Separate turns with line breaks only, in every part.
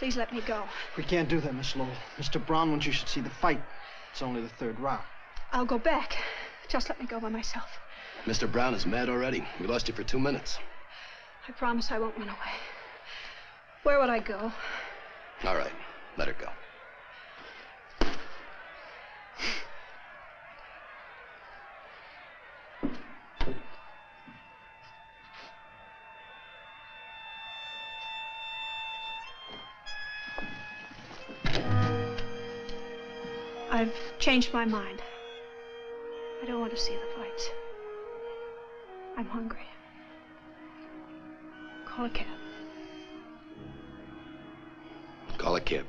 Please let me go.
We can't do that, Miss Lowell. Mr. Brown wants you should see the fight. It's only the third round.
I'll go back. Just let me go by myself.
Mr. Brown is mad already. We lost you for 2 minutes.
I promise I won't run away. Where would I go?
All right, let her go.
I've changed my mind. I don't want to see the fights. I'm hungry. Call a cab.
Call a cab.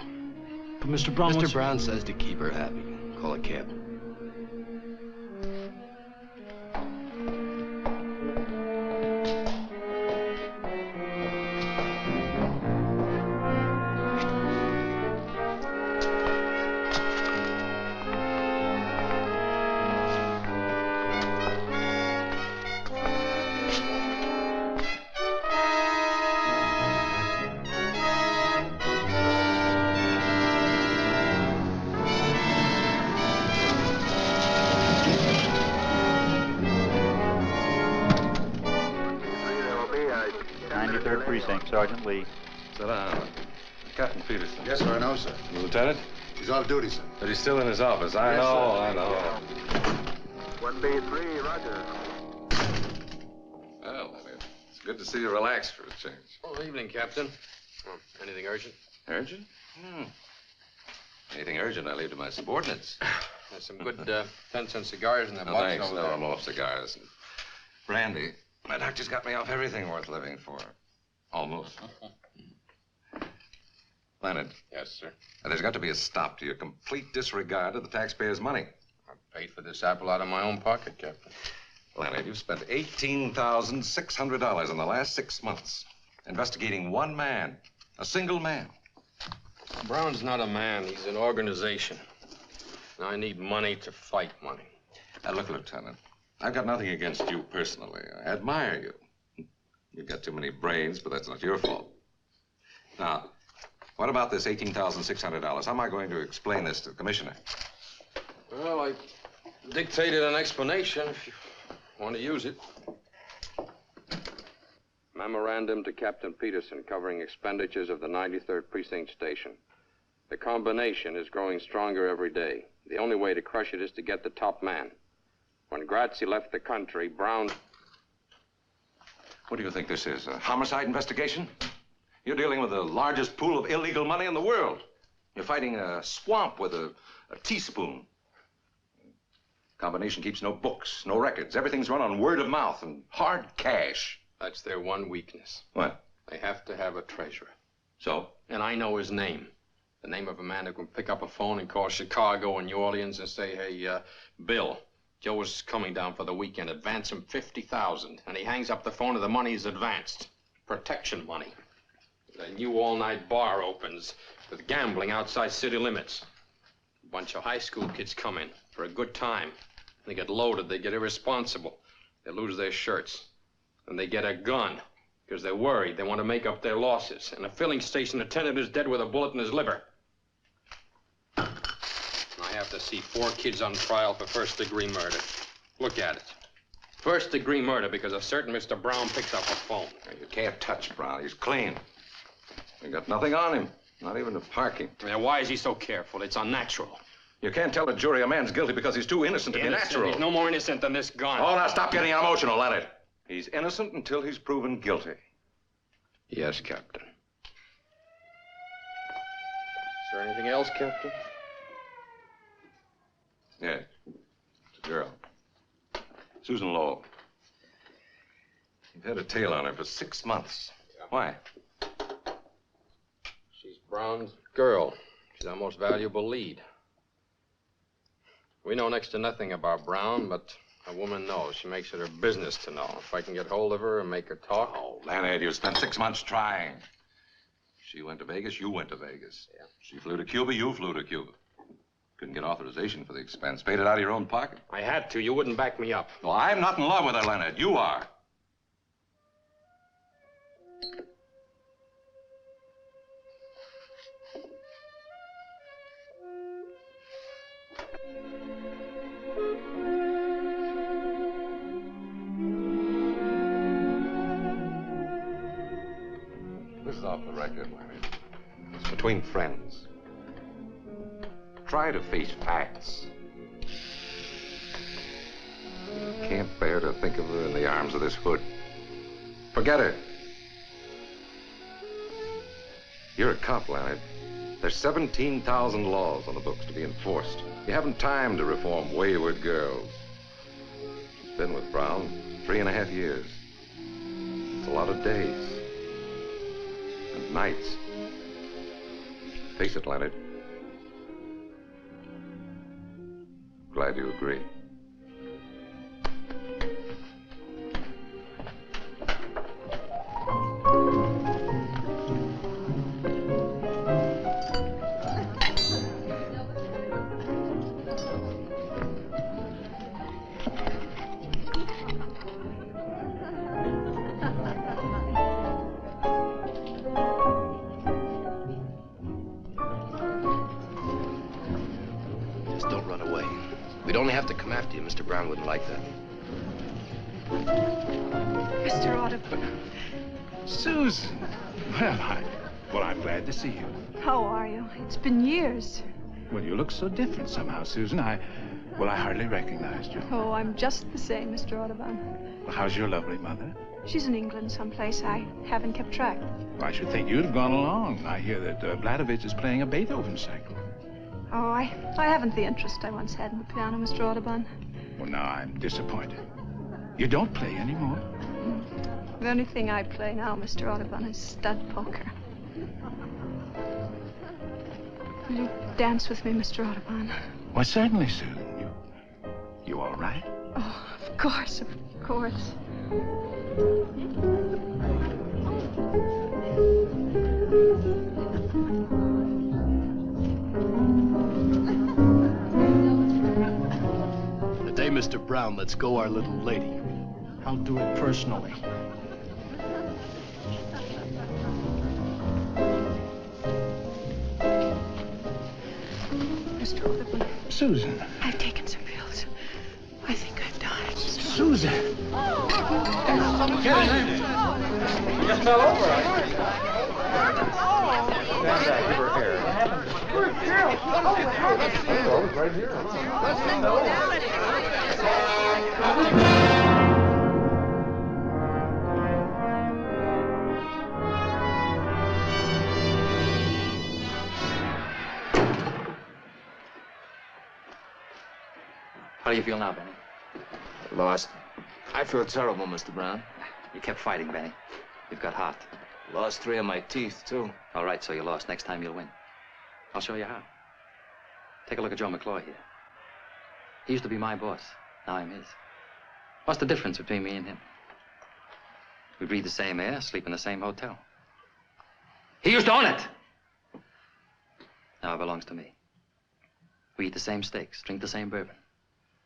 But Mr. Brown
Mr. Brown says to keep her happy. Call a cab.
Sergeant Lee.
Sit down. Captain Peterson.
Yes, sir, I know, sir.
The lieutenant?
He's off duty, sir.
But he's still in his office. I
Yes,
know,
sir.
I know.
Yeah. 1B3, roger.
Well, it's good to see you relaxed for a change.
Oh, evening, Captain. Oh, anything urgent?
Urgent? Anything urgent, I leave to my subordinates.
There's some good 10-cent cigars in the
No,
box
thanks.
over
No,
there.
I'm off cigars. Brandy. My doctor's got me off everything worth living for. Almost. Leonard.
Yes, sir.
There's got to be a stop to your complete disregard of the taxpayers' money.
I paid for this apple out of my own pocket, Captain.
Leonard, you've spent $18,600 in the last 6 months investigating one man, a single man.
Brown's not a man. He's an organization. Now, I need money to fight money.
Now, look, Lieutenant, I've got nothing against you personally. I admire you. You've got too many brains, but that's not your fault. Now, what about this $18,600? How am I going to explain this to the commissioner?
Well, I dictated an explanation if you want to use it. Memorandum to Captain Peterson covering expenditures of the 93rd Precinct Station. The combination is growing stronger every day. The only way to crush it is to get the top man. When Grazzi left the country, Brown...
What do you think this is, a homicide investigation? You're dealing with the largest pool of illegal money in the world. You're fighting a swamp with a teaspoon. Combination keeps no books, no records. Everything's run on word of mouth and hard cash.
That's their one weakness.
What?
They have to have a treasurer.
So?
And I know his name. The name of a man who can pick up a phone and call Chicago and New Orleans and say, hey, Bill, Joe is coming down for the weekend. Advance him $50,000. And he hangs up the phone and the money is advanced. Protection money. A new all-night bar opens with gambling outside city limits. A bunch of high school kids come in for a good time. They get loaded. They get irresponsible. They lose their shirts. And they get a gun because they're worried. They want to make up their losses. And a filling station attendant is dead with a bullet in his liver. And I have to see 4 kids on trial for first-degree murder. Look at it. First-degree murder because a certain Mr. Brown picks up a phone.
You can't touch Brown. He's clean. You got nothing on him, not even the parking.
Now, why is he so careful? It's unnatural.
You can't tell a jury a man's guilty because he's too innocent to be natural.
He's no more innocent than this gun.
Oh, now stop getting emotional, Leonard. He's innocent until he's proven guilty.
Yes, Captain. Is there anything else, Captain?
Yes. It's a girl. Susan Lowell. You've had a tail on her for 6 months. Yeah. Why?
She's Brown's girl. She's our most valuable lead. We know next to nothing about Brown, but a woman knows. She makes it her business to know. If I can get hold of her and make her talk...
Oh, Leonard, you spent 6 months trying. She went to Vegas, you went to Vegas.
Yeah.
She flew to Cuba, you flew to Cuba. Couldn't get authorization for the expense. Paid it out of your own pocket.
I had to. You wouldn't back me up.
Well, I'm not in love with her, Leonard. You are. off the record, Leonard. It's between friends. Try to face facts. You can't bear to think of her in the arms of this hood. Forget her. You're a cop, Leonard. There's 17,000 laws on the books to be enforced. You haven't time to reform wayward girls. She's been with Brown 3.5 years. It's a lot of days. And nights. Face it, Leonard. Glad you agree.
Just don't run away. We'd only have to come after you. Mr. Brown wouldn't like that.
Mr. Audubon,
Susan. Well, I'm glad to see you.
how are you? It's been years.
Well, you look so different somehow, Susan. I hardly recognized you.
Oh, I'm just the same, Mr. Audubon.
Well, how's your lovely mother?
She's in England someplace. I haven't kept track.
I should think you'd have gone along. I hear that Vladovich is playing a Beethoven cycle.
Oh, I haven't the interest I once had in the piano, Mr. Audubon.
Well, now I'm disappointed. You don't play anymore?
The only thing I play now, Mr. Audubon, is stud poker. Will you dance with me, Mr. Audubon?
Well, certainly, Susan. You all right?
Oh, of course, of course.
The day Mr. Brown lets go our little lady.
I'll do it personally.
Mr. Audubon,
Susan.
I've taken some pills. I think I've died.
Susan.
How do you feel now, Benny?
Lost. I feel terrible, Mr. Brown.
You kept fighting, Benny. You've got heart.
Lost 3 of my teeth, too.
All right, so you lost. Next time you'll win. I'll show you how. Take a look at Joe McCloy here. He used to be my boss. Now I'm his. What's the difference between me and him? We breathe the same air, sleep in the same hotel. He used to own it. Now it belongs to me. We eat the same steaks, drink the same bourbon.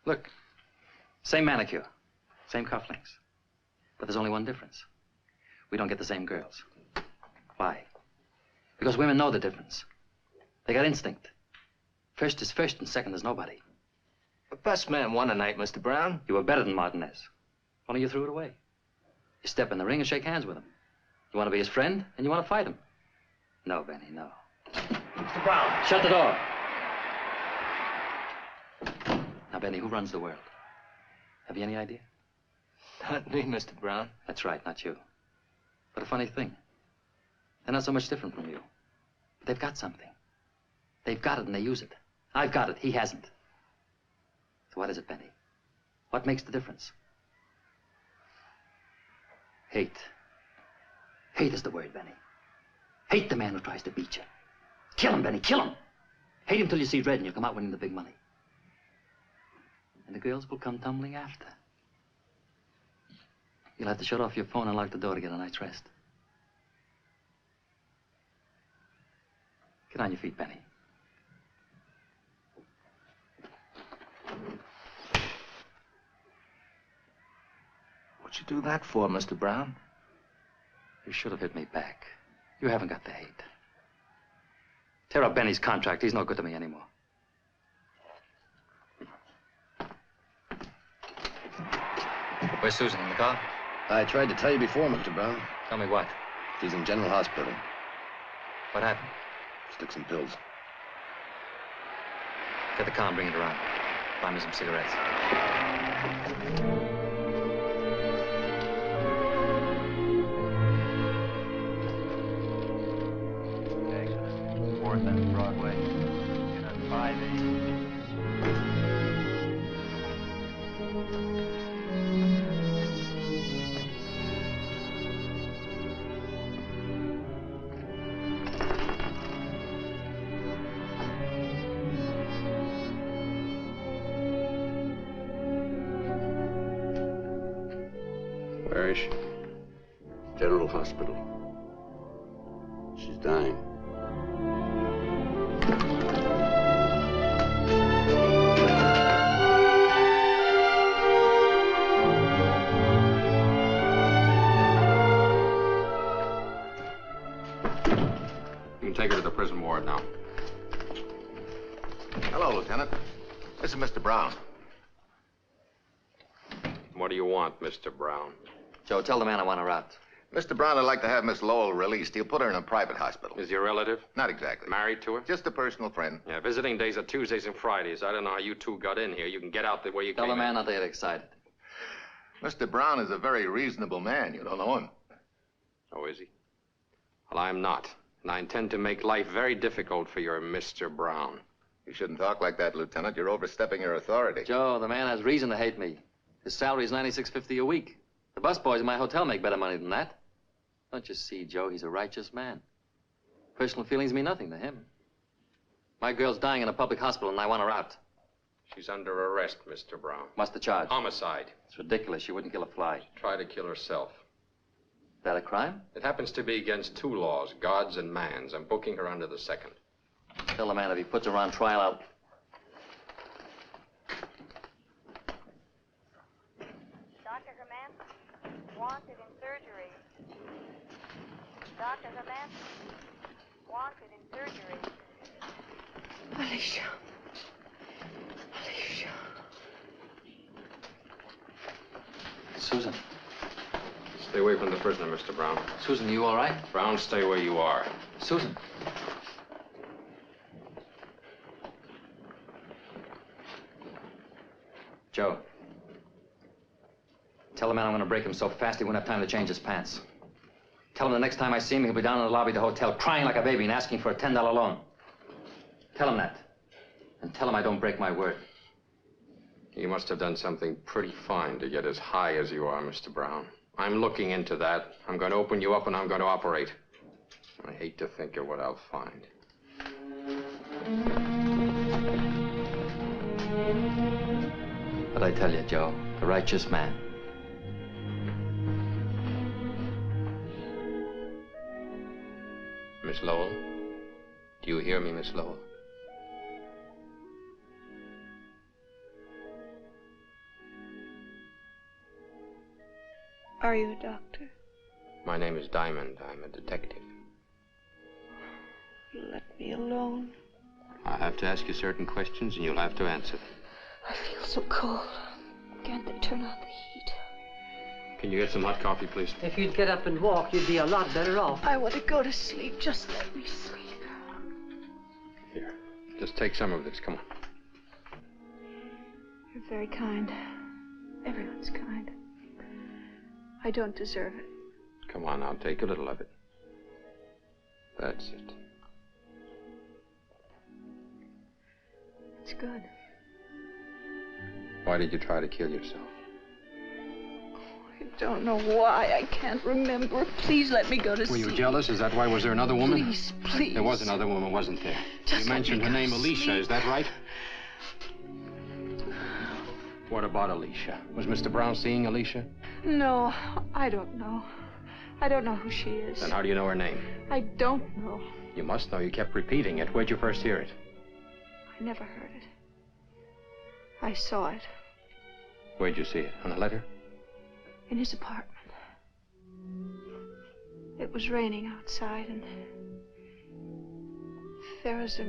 Look, same manicure, same cufflinks. But there's only one difference. We don't get the same girls. Why? Because women know the difference. They got instinct. First is first and second is nobody.
The best man won tonight, Mr. Brown.
You were better than Martinez. Only you threw it away. You step in the ring and shake hands with him. You want to be his friend and you want to fight him. No, Benny, no.
Mr. Brown.
Shut the door. Now, Benny, who runs the world? Have you any idea?
Not me, Mr. Brown.
That's right, not you. But a funny thing. They're not so much different from you. But they've got something. They've got it and they use it. I've got it, he hasn't. So what is it, Benny? What makes the difference? Hate. Hate is the word, Benny. Hate the man who tries to beat you. Kill him, Benny, kill him. Hate him till you see red and you'll come out winning the big money. And the girls will come tumbling after. You'll have to shut off your phone and lock the door to get a night's rest. Get on your feet, Benny.
What'd you do that for, Mr. Brown?
You should have hit me back. You haven't got the hate. Tear up Benny's contract. He's no good to me anymore.
Where's Susan, in the car? I tried to tell you before, Mr. Brown.
Tell me what?
She's in General Hospital.
What happened?
Took some pills.
Get the car and bring it around. Buy me some cigarettes. Okay, 4th and Broadway. In at 5-8.
Where is she?
General Hospital. She's dying.
You can take her to the prison ward now.
Hello, Lieutenant. This is Mr. Brown.
What do you want, Mr. Brown?
Joe, tell the man I want her out.
Mr. Brown would like to have Miss Lowell released. He'll put her in a private hospital.
Is your relative?
Not exactly.
Married to her?
Just a personal friend.
Yeah, visiting days are Tuesdays and Fridays. I don't know how you two got in here. You can get out the way you
Tell
came
the man
in.
not to get excited.
Mr. Brown is a very reasonable man. You don't know him.
Oh, is he? Well, I'm not. And I intend to make life very difficult for your Mr. Brown.
You shouldn't talk like that, Lieutenant. You're overstepping your authority.
Joe, the man has reason to hate me. His salary is $96.50 a week. The busboys in my hotel make better money than that. Don't you see, Joe? He's a righteous man. Personal feelings mean nothing to him. My girl's dying in a public hospital, and I want her out.
She's under arrest, Mr. Brown.
What's the charge?
Homicide.
It's ridiculous. She wouldn't kill a fly.
Try to kill herself.
Is that a crime?
It happens to be against two laws, God's and man's. I'm booking her under the second.
Tell the man if he puts her on trial, I'll...
Dr. Herman, wanted in surgery. Dr. Herman, wanted in surgery.
Alicia. Alicia.
Susan.
Stay away from the prisoner, Mr. Brown.
Susan, you all right?
Brown, stay where you are.
Susan. Joe. Tell the man I'm going to break him so fast he won't have time to change his pants. Tell him the next time I see him, he'll be down in the lobby of the hotel crying like a baby and asking for a $10 loan. Tell him that. And tell him I don't break my word.
You must have done something pretty fine to get as high as you are, Mr. Brown. I'm looking into that. I'm going to open you up and I'm going to operate. I hate to think of what I'll find.
But I tell you, Joe, a righteous man.
Miss Lowell? Do you hear me, Miss Lowell?
Are you a doctor?
My name is Diamond. I'm a detective.
Let me alone.
I'll have to ask you certain questions and you'll have to answer them.
I feel so cold. Can't they turn on the heat?
Can you get some hot coffee, please?
If you'd get up and walk, you'd be a lot better off.
I want to go to sleep. Just let me sleep.
Here, just take some of this. Come on.
You're very kind. Everyone's kind. I don't deserve it.
Come on now, take a little of it. That's it.
It's good.
Why did you try to kill yourself?
I don't know why. I can't remember. Please let me go to sleep.
Were you jealous? Is that why? Was there another woman?
Please, please.
There was another woman, wasn't there?
Just
you mentioned her name, Alicia. Is that right? What about Alicia? Was Mr. Brown seeing Alicia?
No, I don't know. I don't know who she is.
Then how do you know her name?
I don't know.
You must know. You kept repeating it. Where'd you first hear it?
I never heard it. I saw it.
Where'd you see it? On a letter?
In his apartment. It was raining outside, and there was a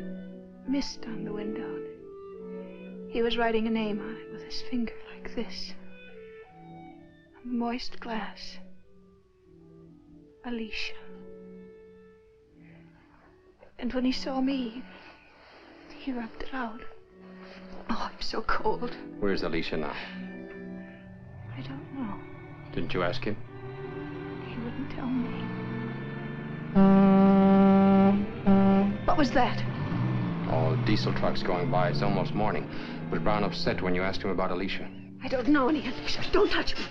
mist on the window. He was writing a name on it with his finger like this. A moist glass. Alicia. And when he saw me, he rubbed it out. Oh, I'm so cold.
Where's Alicia now?
I don't know.
Didn't you ask him?
He wouldn't tell me. What was that?
Oh, diesel trucks going by. It's almost morning. Was Brown upset when you asked him about Alicia?
I don't know any Alicia. Don't touch me.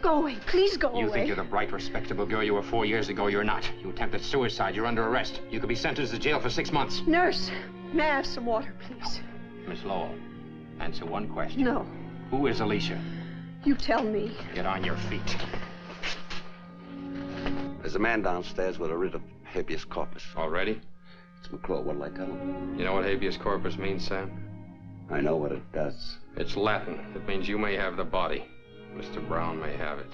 Go away. Please go away.
You think you're the bright, respectable girl you were 4 years ago. You're not. You attempted suicide. You're under arrest. You could be sentenced to jail for 6 months.
Nurse, may I have some water, please?
Miss Lowell, answer one question.
No.
Who is Alicia?
You tell me.
Get on your feet.
There's a man downstairs with a writ of habeas corpus.
Already?
It's McClure. What'll I tell him?
You know what habeas corpus means, Sam?
I know what it does.
It's Latin. It means you may have the body. Mr. Brown may have it.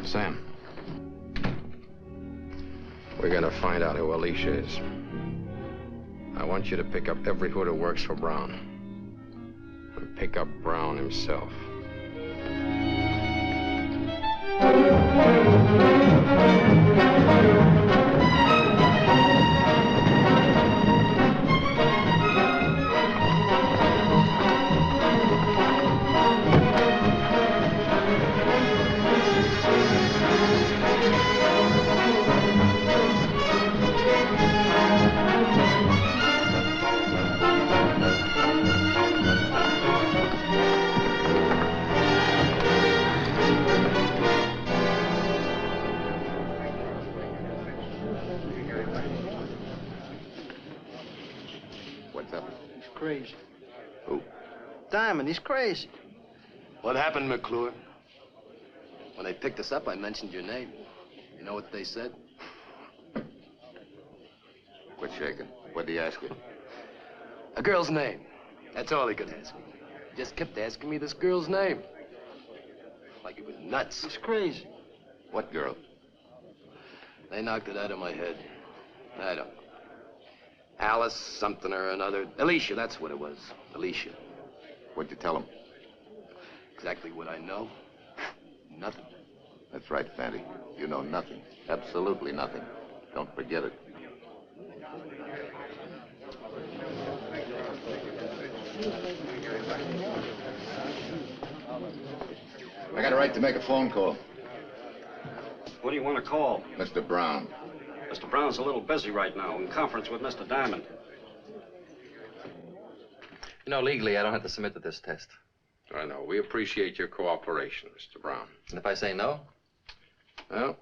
Sam. We're gonna find out who Alicia is. I want you to pick up every hood who works for Brown. And pick up Brown himself.
What's up?
He's crazy.
Who?
Diamond, he's crazy.
What happened, McClure? When they picked us up, I mentioned your name. You know what they said?
Quit shaking. What'd he ask you?
A girl's name. That's all he could ask me. He just kept asking me this girl's name. Like he was nuts.
He's crazy.
What girl?
They knocked it out of my head. I don't know. Alice something or another. Alicia, that's what it was. Alicia.
What'd you tell him?
Exactly what I know. Nothing.
That's right, Fanny. You know nothing. Absolutely nothing. Don't forget it. I got a right to make a phone call.
What do you want to call?
Mr. Brown.
Mr. Brown's a little busy right now in conference with Mr. Diamond.
You know, legally, I don't have to submit to this test.
I know. We appreciate your cooperation, Mr. Brown.
And if I say no?
Well,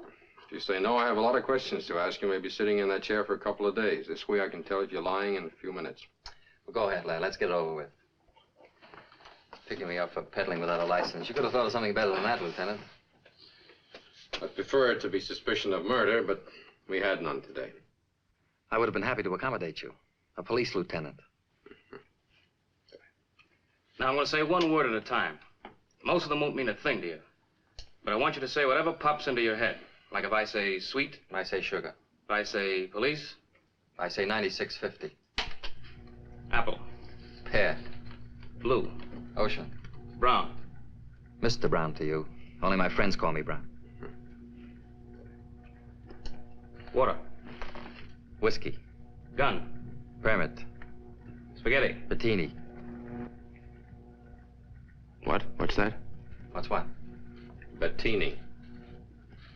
if you say no, I have a lot of questions to ask you. May be sitting in that chair for a couple of days. This way I can tell if you're lying in a few minutes.
Well, go ahead, lad. Let's get it over with. Picking me up for peddling without a license. You could have thought of something better than that, Lieutenant.
I'd prefer it to be suspicion of murder, but we had none today.
I would have been happy to accommodate you. A police lieutenant.
Now, I'm going to say one word at a time. Most of them won't mean a thing to you. But I want you to say whatever pops into your head. Like if I say sweet.
I say sugar.
If I say police.
I say 9650.
Apple.
Pear.
Blue.
Ocean.
Brown.
Mr. Brown to you. Only my friends call me Brown.
Water.
Whiskey.
Gun.
Permit.
Spaghetti.
Bettini.
What? What's that?
What's what?
Bettini.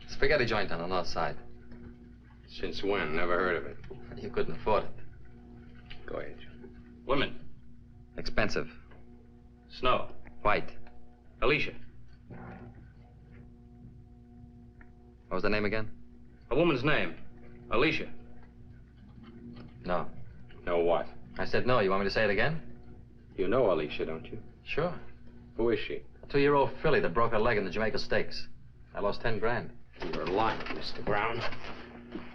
Spaghetti joint on the north side.
Since when? Never heard of it.
You couldn't afford it.
Go ahead.
Women.
Expensive.
Snow.
White.
Alicia.
What was the name again?
A woman's name. Alicia.
No.
No what?
I said no. You want me to say it again?
You know Alicia, don't you?
Sure.
Who is she?
A 2-year-old filly that broke her leg in the Jamaica Stakes. I lost 10 grand.
You're lying, Mr. Brown.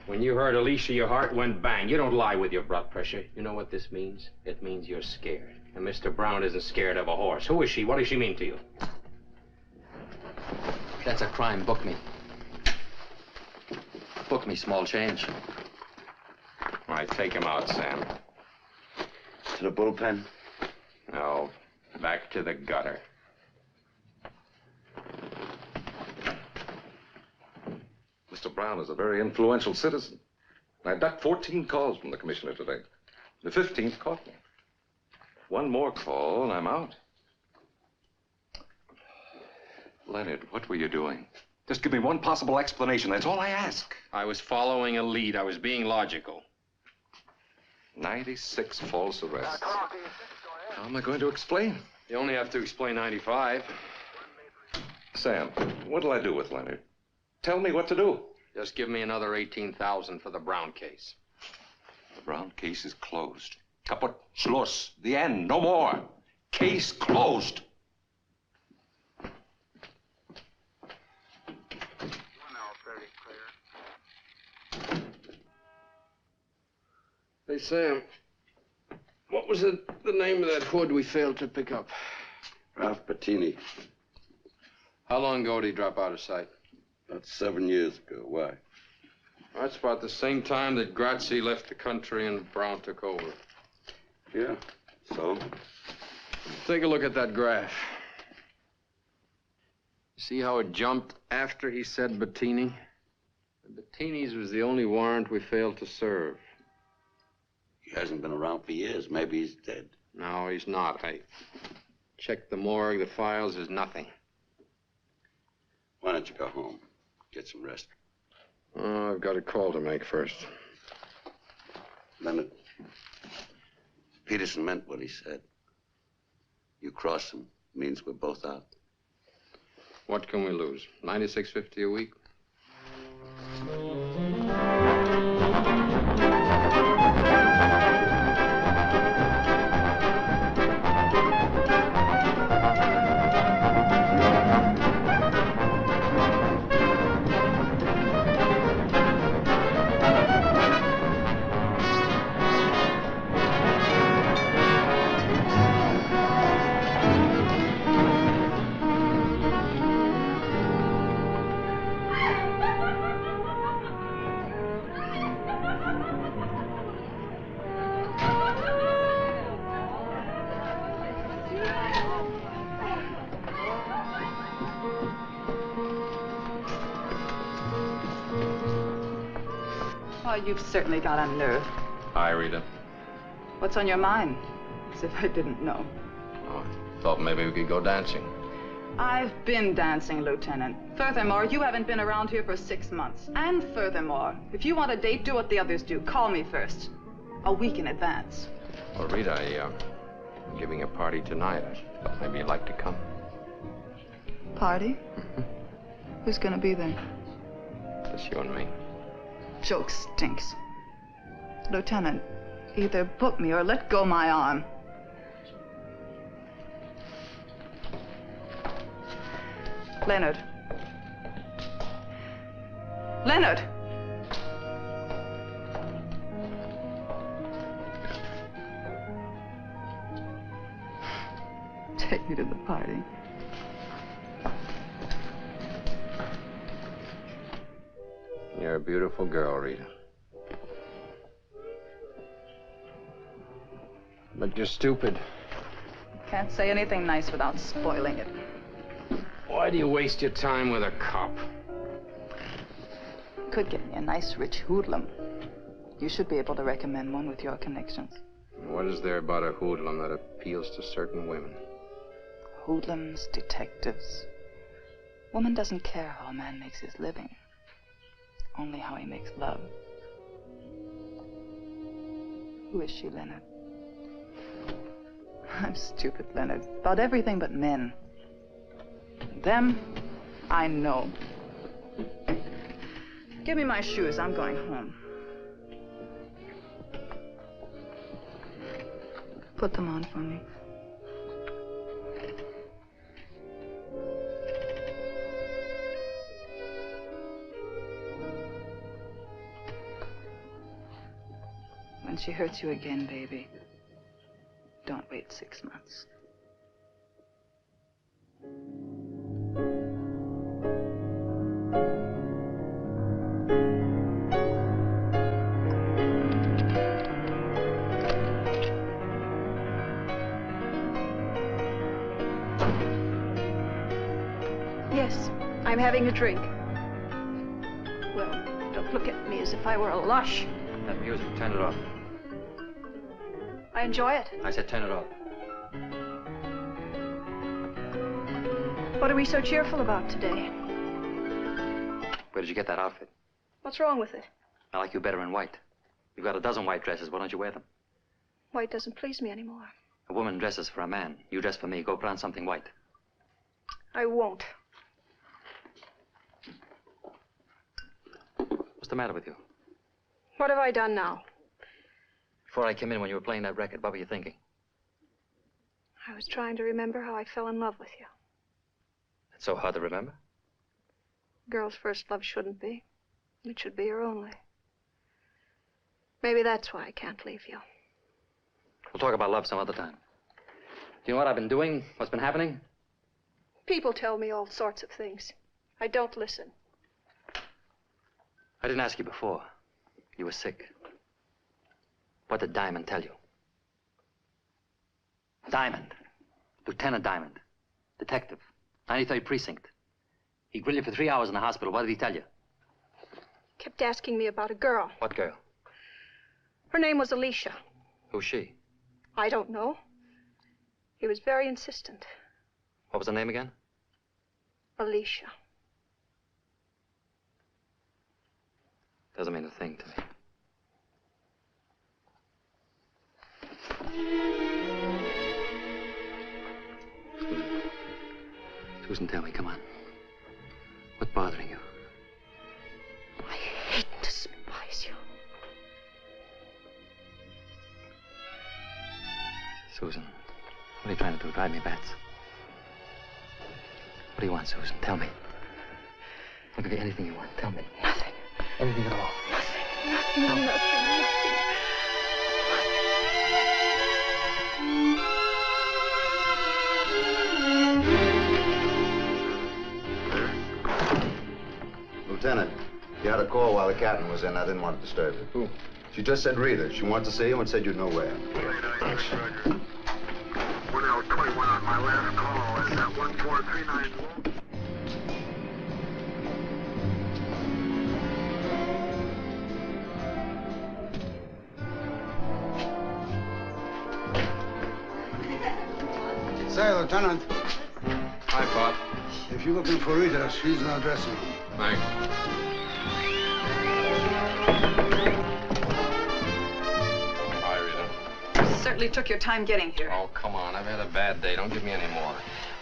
When you heard Alicia, your heart went bang. You don't lie with your blood pressure. You know what this means? It means you're scared. And Mr. Brown isn't scared of a horse. Who is she? What does she mean to you?
That's a crime. Book me. Book me, small change.
All right, take him out, Sam.
To the bullpen?
No, back to the gutter.
Mr. Brown is a very influential citizen. I ducked 14 calls from the commissioner today. The 15th caught me. One more call and I'm out. Leonard, what were you doing? Just give me one possible explanation. That's all I ask.
I was following a lead. I was being logical.
96 false arrests. How am I going to explain?
You only have to explain 95.
Sam, what'll I do with Leonard? Tell me what to do.
Just give me another 18,000 for the Brown case.
The Brown case is closed. Kaput, Schluss. The end. No more. Case closed.
Hey, Sam, what was the name of that hood we failed to pick up?
Ralph Bettini.
How long ago did he drop out of sight?
About 7 years ago. Why?
That's about the same time that Grazi left the country and Brown took over.
Yeah, so?
Take a look at that graph. See how it jumped after he said Bettini? Bettini's was the only warrant we failed to serve.
He hasn't been around for years. Maybe he's dead.
No, he's not. I checked the morgue, the files, there's nothing.
Why don't you go home? Get some rest.
Oh, I've got a call to make first.
Leonard, Peterson meant what he said. You cross him, means we're both out.
What can we lose? $96.50 a week?
You've certainly got a nerve.
Hi, Rita.
What's on your mind? As if I didn't know.
Oh, I thought maybe we could go dancing.
I've been dancing, Lieutenant. Furthermore, you haven't been around here for 6 months. And furthermore, if you want a date, do what the others do. Call me first. A week in advance.
Well, Rita, I'm giving a party tonight. I thought maybe you'd like to come.
Party? Who's gonna be there?
Just you and me.
Joke stinks. Lieutenant, either book me or let go my arm. Leonard. Leonard! Take me to the party.
You're a beautiful girl, Rita. But you're stupid.
Can't say anything nice without spoiling it.
Why do you waste your time with a cop?
Could get me a nice rich hoodlum. You should be able to recommend one with your connections.
What is there about a hoodlum that appeals to certain women?
Hoodlums, detectives. Woman doesn't care how a man makes his living. Only how he makes love. Who is she, Leonard? I'm stupid, Leonard. About everything but men. Them, I know. Give me my shoes. I'm going home. Put them on for me. When she hurts you again, baby, don't wait 6 months.
Yes, I'm having a drink. Well, Don't look at me as if I were a lush.
That music, turn it off.
I enjoy it.
I said turn it off.
What are we so cheerful about today?
Where did you get that outfit?
What's wrong with it?
I like you better in white. You've got a dozen white dresses. Why don't you wear them?
White doesn't please me anymore.
A woman dresses for a man. You dress for me. Go put on something white.
I won't.
What's the matter with you?
What have I done now?
Before I came in when you were playing that record, what were you thinking?
I was trying to remember how I fell in love with you.
It's so hard to remember.
Girl's first love shouldn't be. It should be your only. Maybe that's why I can't leave you.
We'll talk about love some other time. Do you know what I've been doing? What's been happening?
People tell me all sorts of things. I don't listen.
I didn't ask you before. You were sick. What did Diamond tell you? Diamond. Lieutenant Diamond. Detective. 93rd Precinct. He grilled you for 3 hours in the hospital. What did he tell you?
Kept asking me about a girl.
What girl?
Her name was Alicia.
Who's she?
I don't know. He was very insistent.
What was her name again?
Alicia.
Doesn't mean a thing to me. Susan, tell me, come on. What's bothering you?
I hate and despise you.
Susan, what are you trying to do? Drive me bats? What do you want, Susan? Tell me. I'll give you anything you want. Tell me.
Nothing.
Anything at all.
Nothing, nothing, nothing.
Lieutenant, you had a call while the captain was in. I didn't want to disturb you. Who? She just said Rita. She wanted to see you and said you'd know where.
1L21 on my last call. Is that 1439?
Say, Lieutenant.
Hi, Pop.
If you're looking for Rita, she's in our dressing room.
Thanks. Hi, Rita.
Certainly took your time getting here.
Oh, come on. I've had a bad day. Don't give me any more.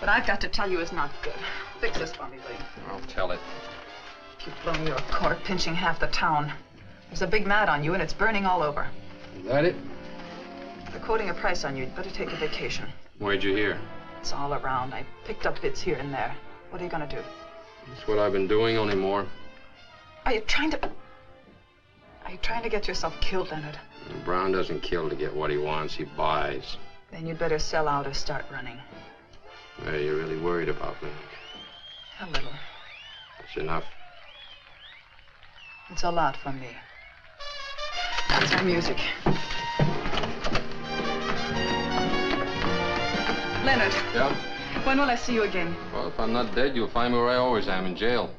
What I've got to tell you is not good. Fix this for me, Lee.
I'll tell it.
Keep blowing your cork, pinching half the town. There's a big mat on you, and it's burning all over.
Is that it?
They're quoting a price on you. You'd better take a vacation.
Where'd you hear?
It's all around. I picked up bits here and there. What are you going to do?
That's what I've been doing, only more.
Are you trying to get yourself killed, Leonard?
Brown doesn't kill to get what he wants. He buys.
Then you'd better sell out or start running.
Hey, you're really worried about me.
A little.
It's enough.
It's a lot from me. That's our music. Leonard.
Yeah?
When will I see you again?
Well, if I'm not dead, you'll find me where I always am, in jail.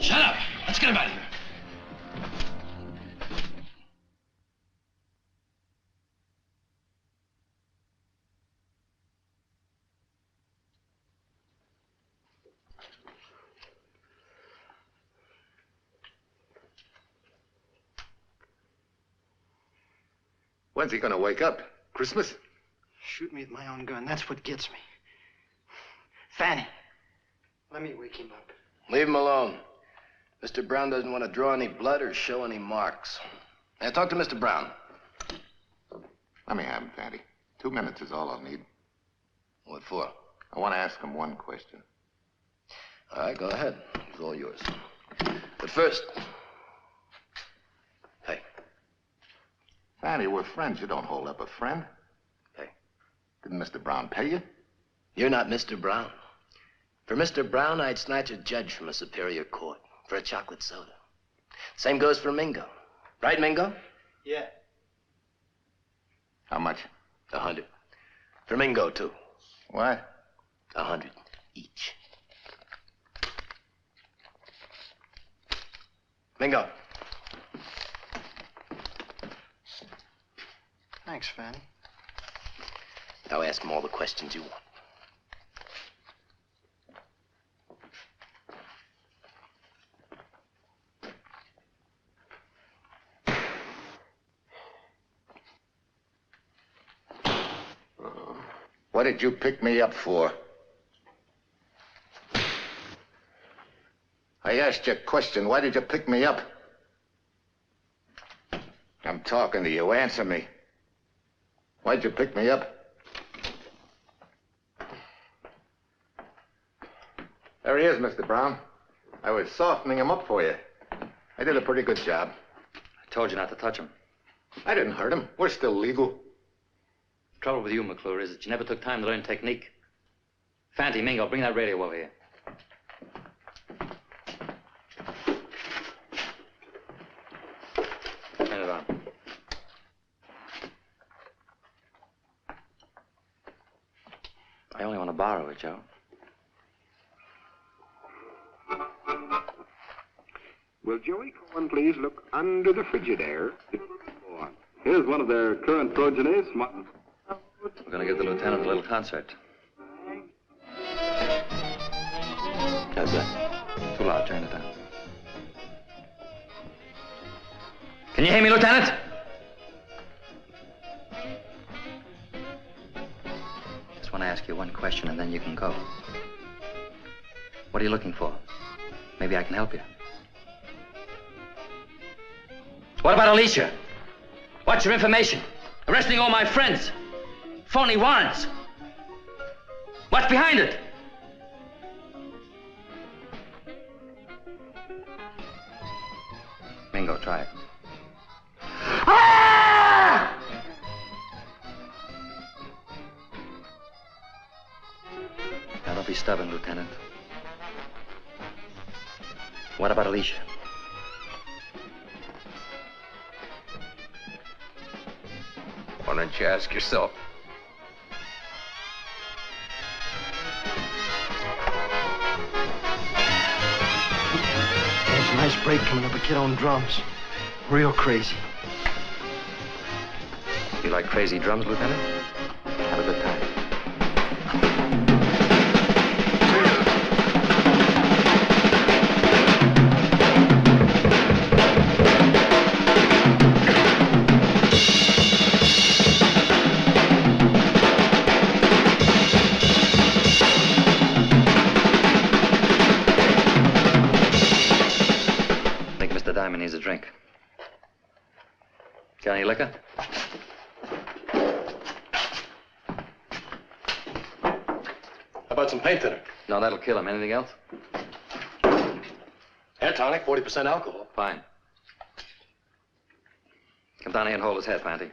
Shut up! Let's get him out of here.
When's he gonna wake up? Christmas?
Shoot me with my own gun. That's what gets me. Fanny, let me wake him up.
Leave him alone. Mr. Brown doesn't want to draw any blood or show any marks. Now, talk to Mr. Brown.
Let me have him, Fanny. 2 minutes is all I'll need.
What for?
I want to ask him one question.
All right, go ahead. It's all yours. But first... Hey.
Fanny, we're friends. You don't hold up a friend.
Hey.
Didn't Mr. Brown pay you?
You're not Mr. Brown. For Mr. Brown, I'd snatch a judge from a superior court for a chocolate soda. Same goes for Mingo. Right, Mingo?
Yeah.
How much?
100. For Mingo, too.
What?
100 each. Mingo.
Thanks, Fanny.
Now ask him all the questions you want.
What did you pick me up for? I asked you a question. Why did you pick me up? I'm talking to you. Answer me. Why'd you pick me up? There he is, Mr. Brown. I was softening him up for you. I did a pretty good job.
I told you not to touch him.
I didn't hurt him. We're still legal.
The trouble with you, McClure, is that you never took time to learn technique. Fanty, Mingo, bring that radio over here. Turn it on. I only want to borrow it, Joe.
Will Joey Cohen please look under the Frigidaire? Here's one of their current progenies.
We're going to give the lieutenant a little concert. How's that? Too loud. Turn it down. Can you hear me, Lieutenant? Just want to ask you one question, and then you can go. What are you looking for? Maybe I can help you. What about Alicia? What's your information? Arresting all my friends. Phony warrants. What's behind it? Mingo, try it. Ah! Now, don't be stubborn, Lieutenant. What about Alicia?
Why don't you ask yourself?
There's a nice break coming up a kid on drums. Real crazy.
You like crazy drums, Lieutenant? Have a good time. Diamond needs a drink. Got any liquor?
How about some paint thinner?
No, that'll kill him. Anything else?
Hair tonic, 40% alcohol.
Fine. Come down here and hold his head, Fanty.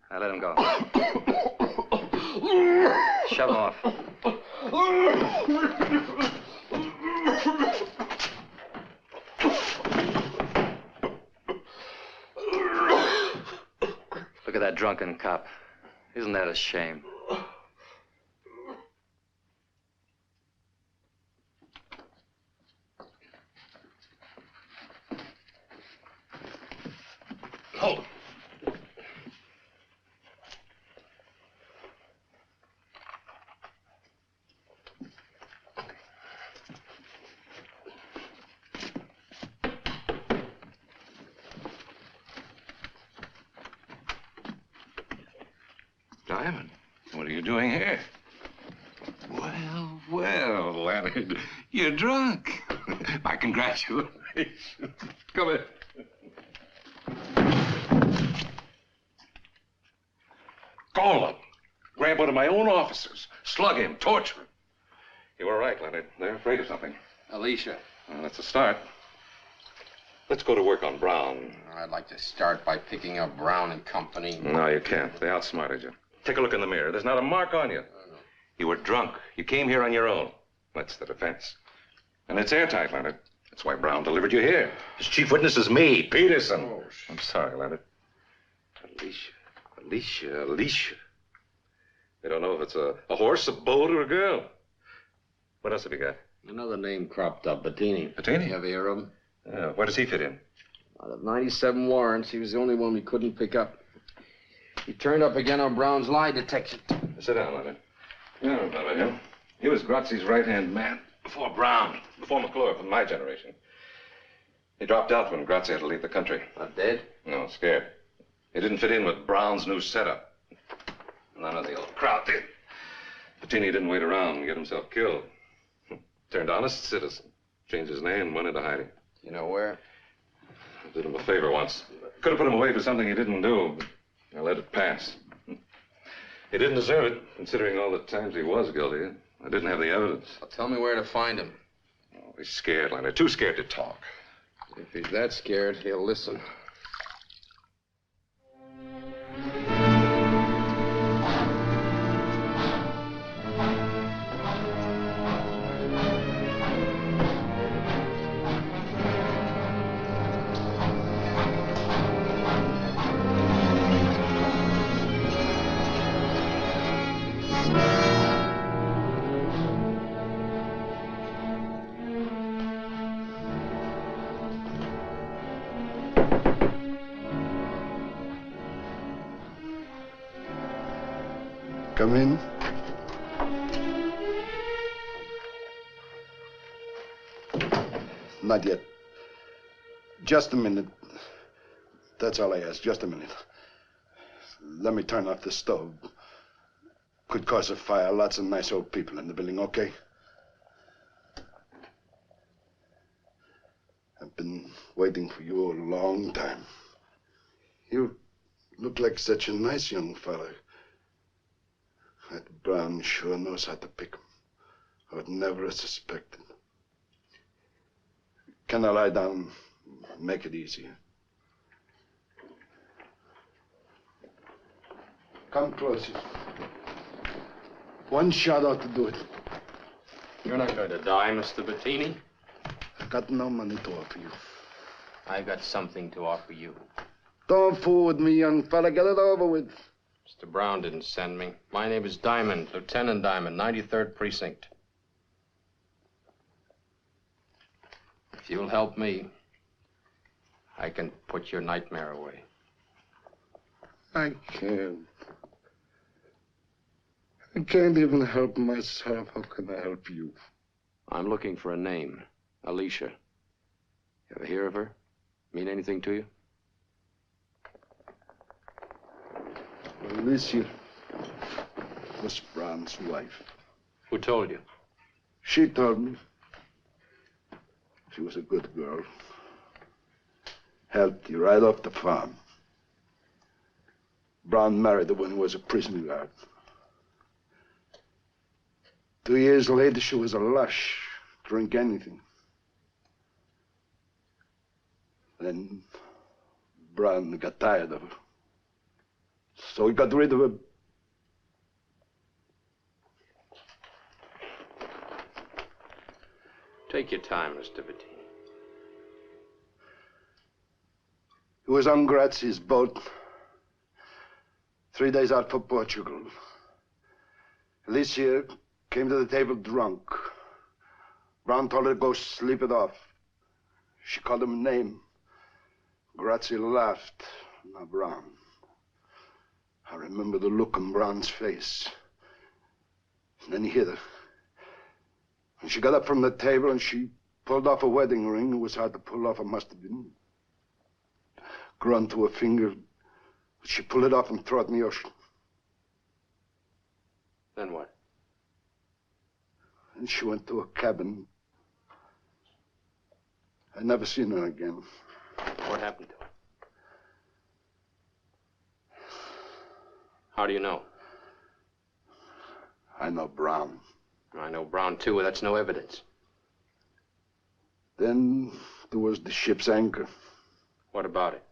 Now let him go. Shove him off. Look at that drunken cop. Isn't that a shame?
Hold him.
Diamond, What are you doing here? Well, Leonard, you're drunk. My congratulations. Come in. Call him. Grab one of my own officers. Slug him. Torture him. You were right, Leonard. They're afraid of something.
Alicia.
Well, that's a start. Let's go to work on Brown.
I'd like to start by picking up Brown and Company.
No, you can't. They outsmarted you. Take a look in the mirror. There's not a mark on you. You were drunk. You came here on your own. That's the defense. And it's airtight, Leonard. That's why Brown delivered you here. His chief witness is me, Peterson. Oh, I'm sorry, Leonard. Alicia. They don't know if it's a horse, a boat, or a girl. What else have you got?
Another name cropped up, Bettini.
Bettini?
You ever hear of him?
Yeah, where does he fit in?
Out of 97 warrants, he was the only one we couldn't pick up. He turned up again on Brown's lie detection.
Sit down, Leonard. You don't remember him. He was Grazzi's right-hand man. Before Brown. Before McClure, from my generation. He dropped out when Grazzi had to leave the country.
Not dead?
No, scared. He didn't fit in with Brown's new setup. None of the old crowd did. Bettini didn't wait around and get himself killed. Turned honest citizen. Changed his name and went into hiding.
You know where?
I did him a favor once. Could have put him away for something he didn't do, but I let it pass. He didn't deserve it, considering all the times he was guilty. I didn't have the evidence.
Well, tell me where to find him.
Oh, he's scared, Leonard. Too scared to talk.
If he's that scared, he'll listen.
Come in. Not yet. Just a minute. That's all I ask, just a minute. Let me turn off the stove. Could cause a fire. Lots of nice old people in the building, okay? I've been waiting for you a long time. You look like such a nice young fella. That Brown sure knows how to pick 'em. I would never have suspected. Can I lie down? Make it easier. Come closer. One shot ought to do it.
You're not going to die, Mr. Bettini.
I got no money to offer you.
I've got something to offer you.
Don't fool with me, young fella. Get it over with.
Mr. Brown didn't send me. My name is Diamond, Lieutenant Diamond, 93rd Precinct. If you'll help me, I can put your nightmare away.
I can't. I can't even help myself. How can I help you?
I'm looking for a name. Alicia. You ever hear of her? Mean anything to you?
Alicia was Brown's wife.
Who told you?
She told me. She was a good girl. Helped you right off the farm. Brown married her when he was a prison guard. 2 years later, she was a lush. Drink anything. Then Brown got tired of her. So he got rid of her.
Take your time, Mr. Bettini.
He was on Grazzi's boat. 3 days out for Portugal. Alicia came to the table drunk. Brown told her to go sleep it off. She called him a name. Grazzi laughed. Not Brown. I remember the look on Brown's face. And then he hit her. And she got up from the table and she pulled off a wedding ring. It was hard to pull off. It must have been grown to her finger. She pulled it off and threw it in the ocean.
Then what?
And she went to a cabin. I never seen her again.
What happened to her? How do you know?
I know Brown.
I know Brown, too. That's no evidence.
Then there was the ship's anchor.
What about it?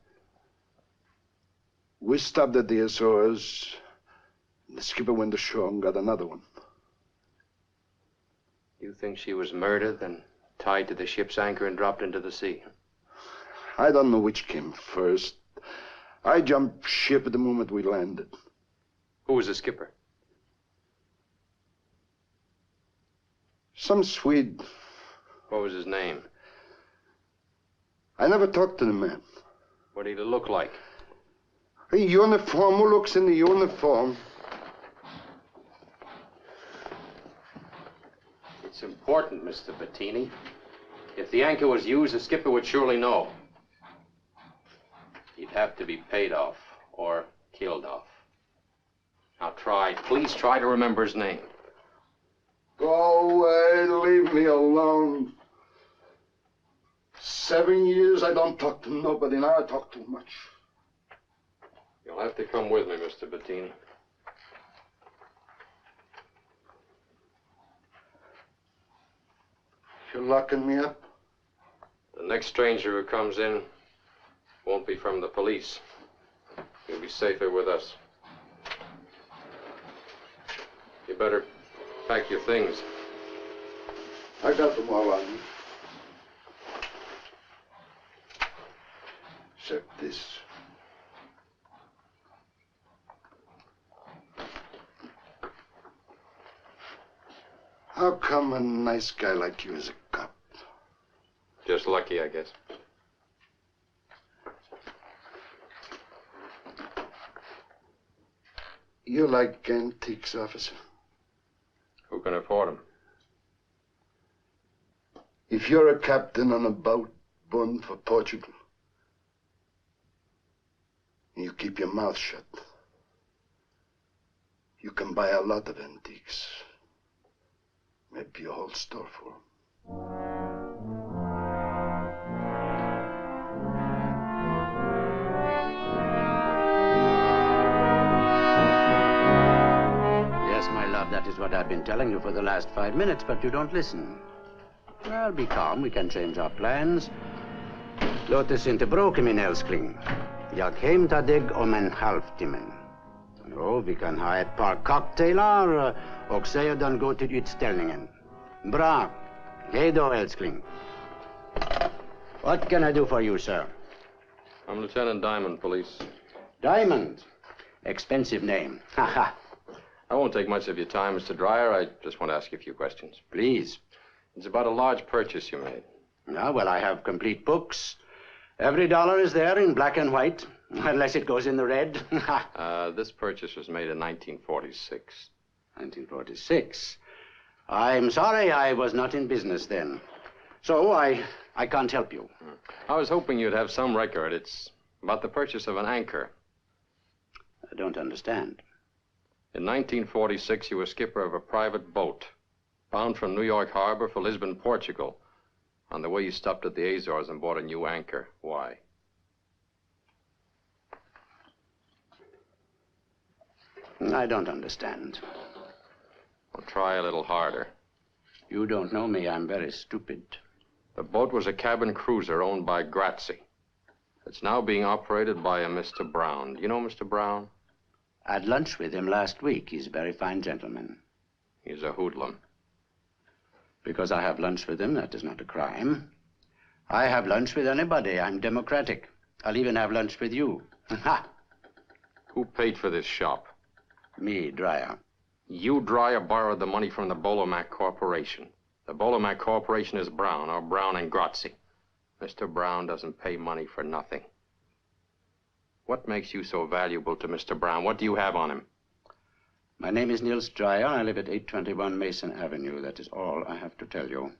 We stopped at the Azores. The skipper went ashore and got another one.
You think she was murdered, then tied to the ship's anchor and dropped into the sea?
I don't know which came first. I jumped ship at the moment we landed.
Who was the skipper?
Some Swede.
What was his name?
I never talked to the man.
What did he look like?
A uniform. Who looks in the uniform?
It's important, Mr. Bettini. If the anchor was used, the skipper would surely know. He'd have to be paid off or killed off. Now please try to remember his name.
Go away, leave me alone. 7 years I don't talk to nobody. Now I talk too much.
You'll have to come with me, Mr. Bettini.
You're locking me up?
The next stranger who comes in won't be from the police. You'll be safer with us. You better pack your things.
I got them all on me. Except this. How come a nice guy like you is a cop?
Just lucky, I guess.
You like antiques, officer?
Who can afford them?
If you're a captain on a boat bound for Portugal, and you keep your mouth shut, you can buy a lot of antiques. Maybe a whole store full.
Yes, my love, that is what I've been telling you for the last 5 minutes, but you don't listen. Well, be calm. We can change our plans. Låt oss inte bråka, min älskling. Jag hämtar dig om en halvtimme. Jo, vi kan ha ett par cocktailar och sedan gå till utställningen. Bra. Hej då, älskling. What can I do for you, sir?
I'm Lieutenant Diamond, police.
Diamond? Expensive name. Haha.
I won't take much of your time, Mr. Dreyer. I just want to ask you a few questions.
Please.
It's about a large purchase you made.
Yeah, well, I have complete books. Every dollar is there in black and white, unless it goes in the red.
This purchase was made in 1946.
1946? I'm sorry I was not in business then. So I can't help you.
I was hoping you'd have some record. It's about the purchase of an anchor.
I don't understand.
In 1946, you were skipper of a private boat, bound from New York Harbor for Lisbon, Portugal. On the way, you stopped at the Azores and bought a new anchor. Why?
I don't understand.
Well, try a little harder.
You don't know me. I'm very stupid.
The boat was a cabin cruiser owned by Grazzi. It's now being operated by a Mr. Brown. Do you know Mr. Brown?
I had lunch with him last week. He's a very fine gentleman.
He's a hoodlum.
Because I have lunch with him, that is not a crime. I have lunch with anybody. I'm democratic. I'll even have lunch with you. Ha!
Who paid for this shop?
Me, Dreyer.
You, Dreyer, borrowed the money from the Bolomac Corporation. The Bolomac Corporation is Brown, or Brown and Grazzi. Mr. Brown doesn't pay money for nothing. What makes you so valuable to Mr. Brown? What do you have on him?
My name is Niels Dreyer. I live at 821 Mason Avenue. That is all I have to tell you.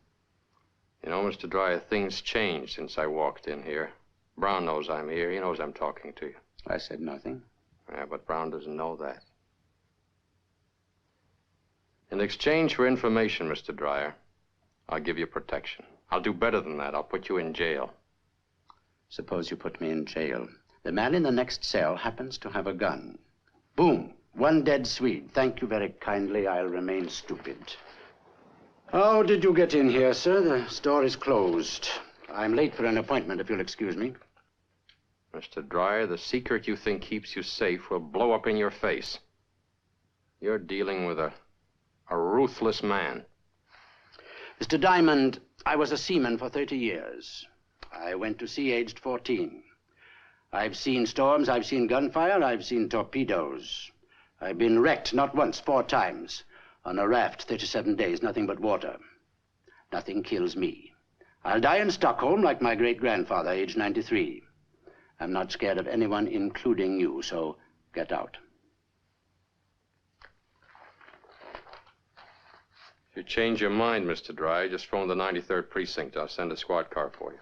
You know, Mr. Dreyer, things changed since I walked in here. Brown knows I'm here. He knows I'm talking to you.
I said nothing.
Yeah, but Brown doesn't know that. In exchange for information, Mr. Dreyer, I'll give you protection. I'll do better than that. I'll put you in jail.
Suppose you put me in jail. The man in the next cell happens to have a gun. Boom. One dead Swede. Thank you very kindly. I'll remain stupid. How did you get in here, sir? The store is closed. I'm late for an appointment, if you'll excuse me.
Mr. Dreyer, the secret you think keeps you safe will blow up in your face. You're dealing with a ruthless man.
Mr. Diamond, I was a seaman for 30 years. I went to sea aged 14. I've seen storms, I've seen gunfire, I've seen torpedoes. I've been wrecked, not once, 4 times. On a raft, 37 days, nothing but water. Nothing kills me. I'll die in Stockholm like my great-grandfather, age 93. I'm not scared of anyone, including you, so get out.
If you change your mind, Mr. Dreyer, just phone the 93rd Precinct. I'll send a squad car for you.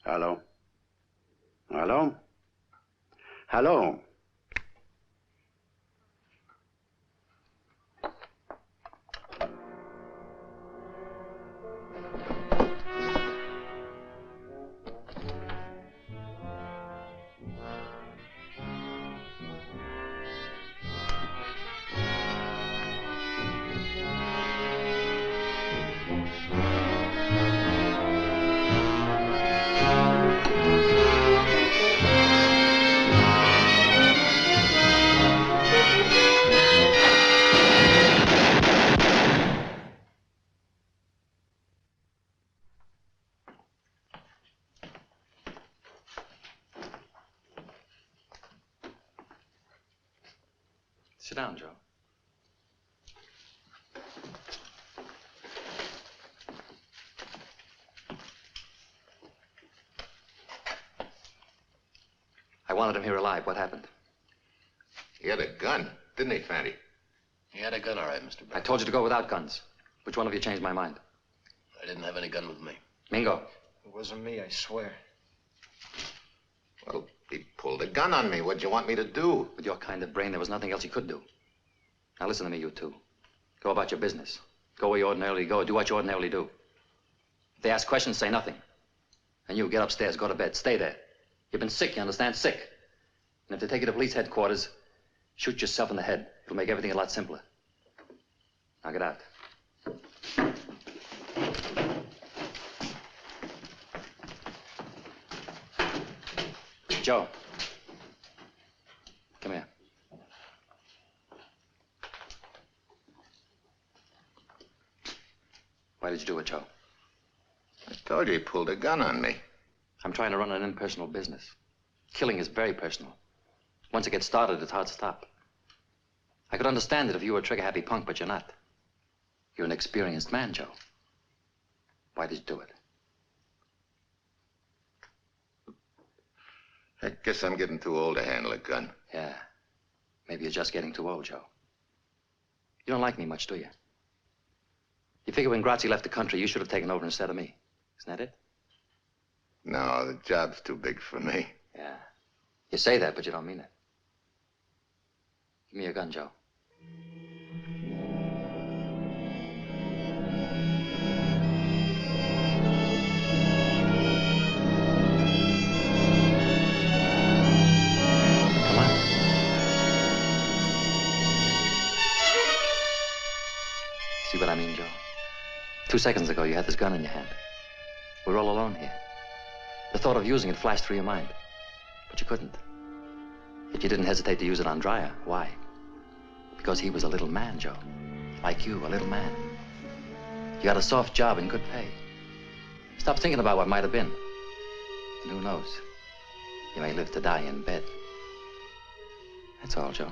Hello? Hello? Hello?
Sit down, Joe. I wanted him here alive. What happened?
He had a gun, didn't he, Fanny?
He had a gun, all right, Mr. Brown.
I told you to go without guns. Which one of you changed my mind?
I didn't have any gun with me.
Mingo.
It wasn't me, I swear.
Well, he pulled a gun on me. What'd you want me to do?
With your kind of brain, there was nothing else you could do. Now listen to me, you two. Go about your business. Go where you ordinarily go. Do what you ordinarily do. If they ask questions, say nothing. And you, get upstairs, go to bed. Stay there. You've been sick, you understand? Sick. And if they take you to police headquarters, shoot yourself in the head. It'll make everything a lot simpler. Now get out. Joe. Come here. Why did you do it, Joe?
I told you he pulled a gun on me.
I'm trying to run an impersonal business. Killing is very personal. Once it gets started, it's hard to stop. I could understand it if you were a trigger-happy punk, but you're not. You're an experienced man, Joe. Why did you do it?
I guess I'm getting too old to handle a gun.
Yeah. Maybe you're just getting too old, Joe. You don't like me much, do you? You figure when Grazzi left the country, you should have taken over instead of me. Isn't that it?
No, the job's too big for me.
Yeah. You say that, but you don't mean it. Give me your gun, Joe. See what I mean, Joe? 2 seconds ago, you had this gun in your hand. We're all alone here. The thought of using it flashed through your mind. But you couldn't. Yet you didn't hesitate to use it on Dreyer. Why? Because he was a little man, Joe. Like you, a little man. You got a soft job and good pay. Stop thinking about what might have been. And who knows? You may live to die in bed. That's all, Joe.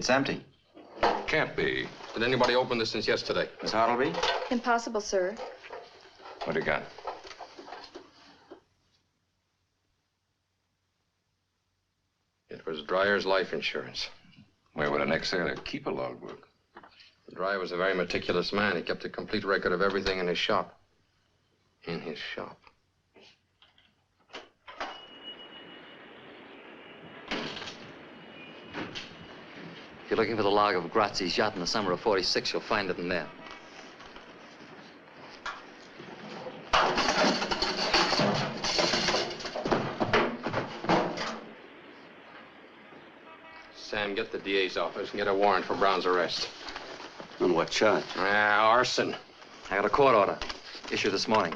It's empty.
Can't be.
Did anybody open this since yesterday?
Miss Hartleby?
Impossible, sir.
What do you got?
It was Dryer's life insurance.
Where would an ex-sailor keep a logbook?
Dryer was a very meticulous man. He kept a complete record of everything in his shop. In his shop.
If you're looking for the log of Grazzi's yacht in the summer of '46, you'll find it in there.
Sam, get the DA's office and get a warrant for Brown's arrest.
On what charge?
Arson.
I got a court order issued this morning.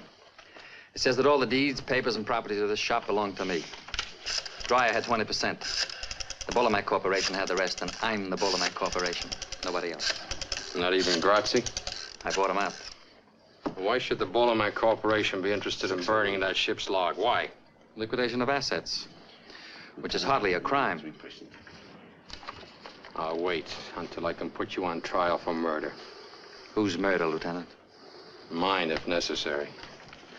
It says that all the deeds, papers, and properties of this shop belong to me. Dryer had 20%. The Bolomac Corporation had the rest, and I'm the Bolomac Corporation. Nobody else.
Not even Grazzi?
I bought him out.
Why should the Bolomac Corporation be interested in burning that ship's log? Why?
Liquidation of assets, which is hardly a crime.
I'll wait until I can put you on trial for murder.
Whose murder, Lieutenant?
Mine, if necessary.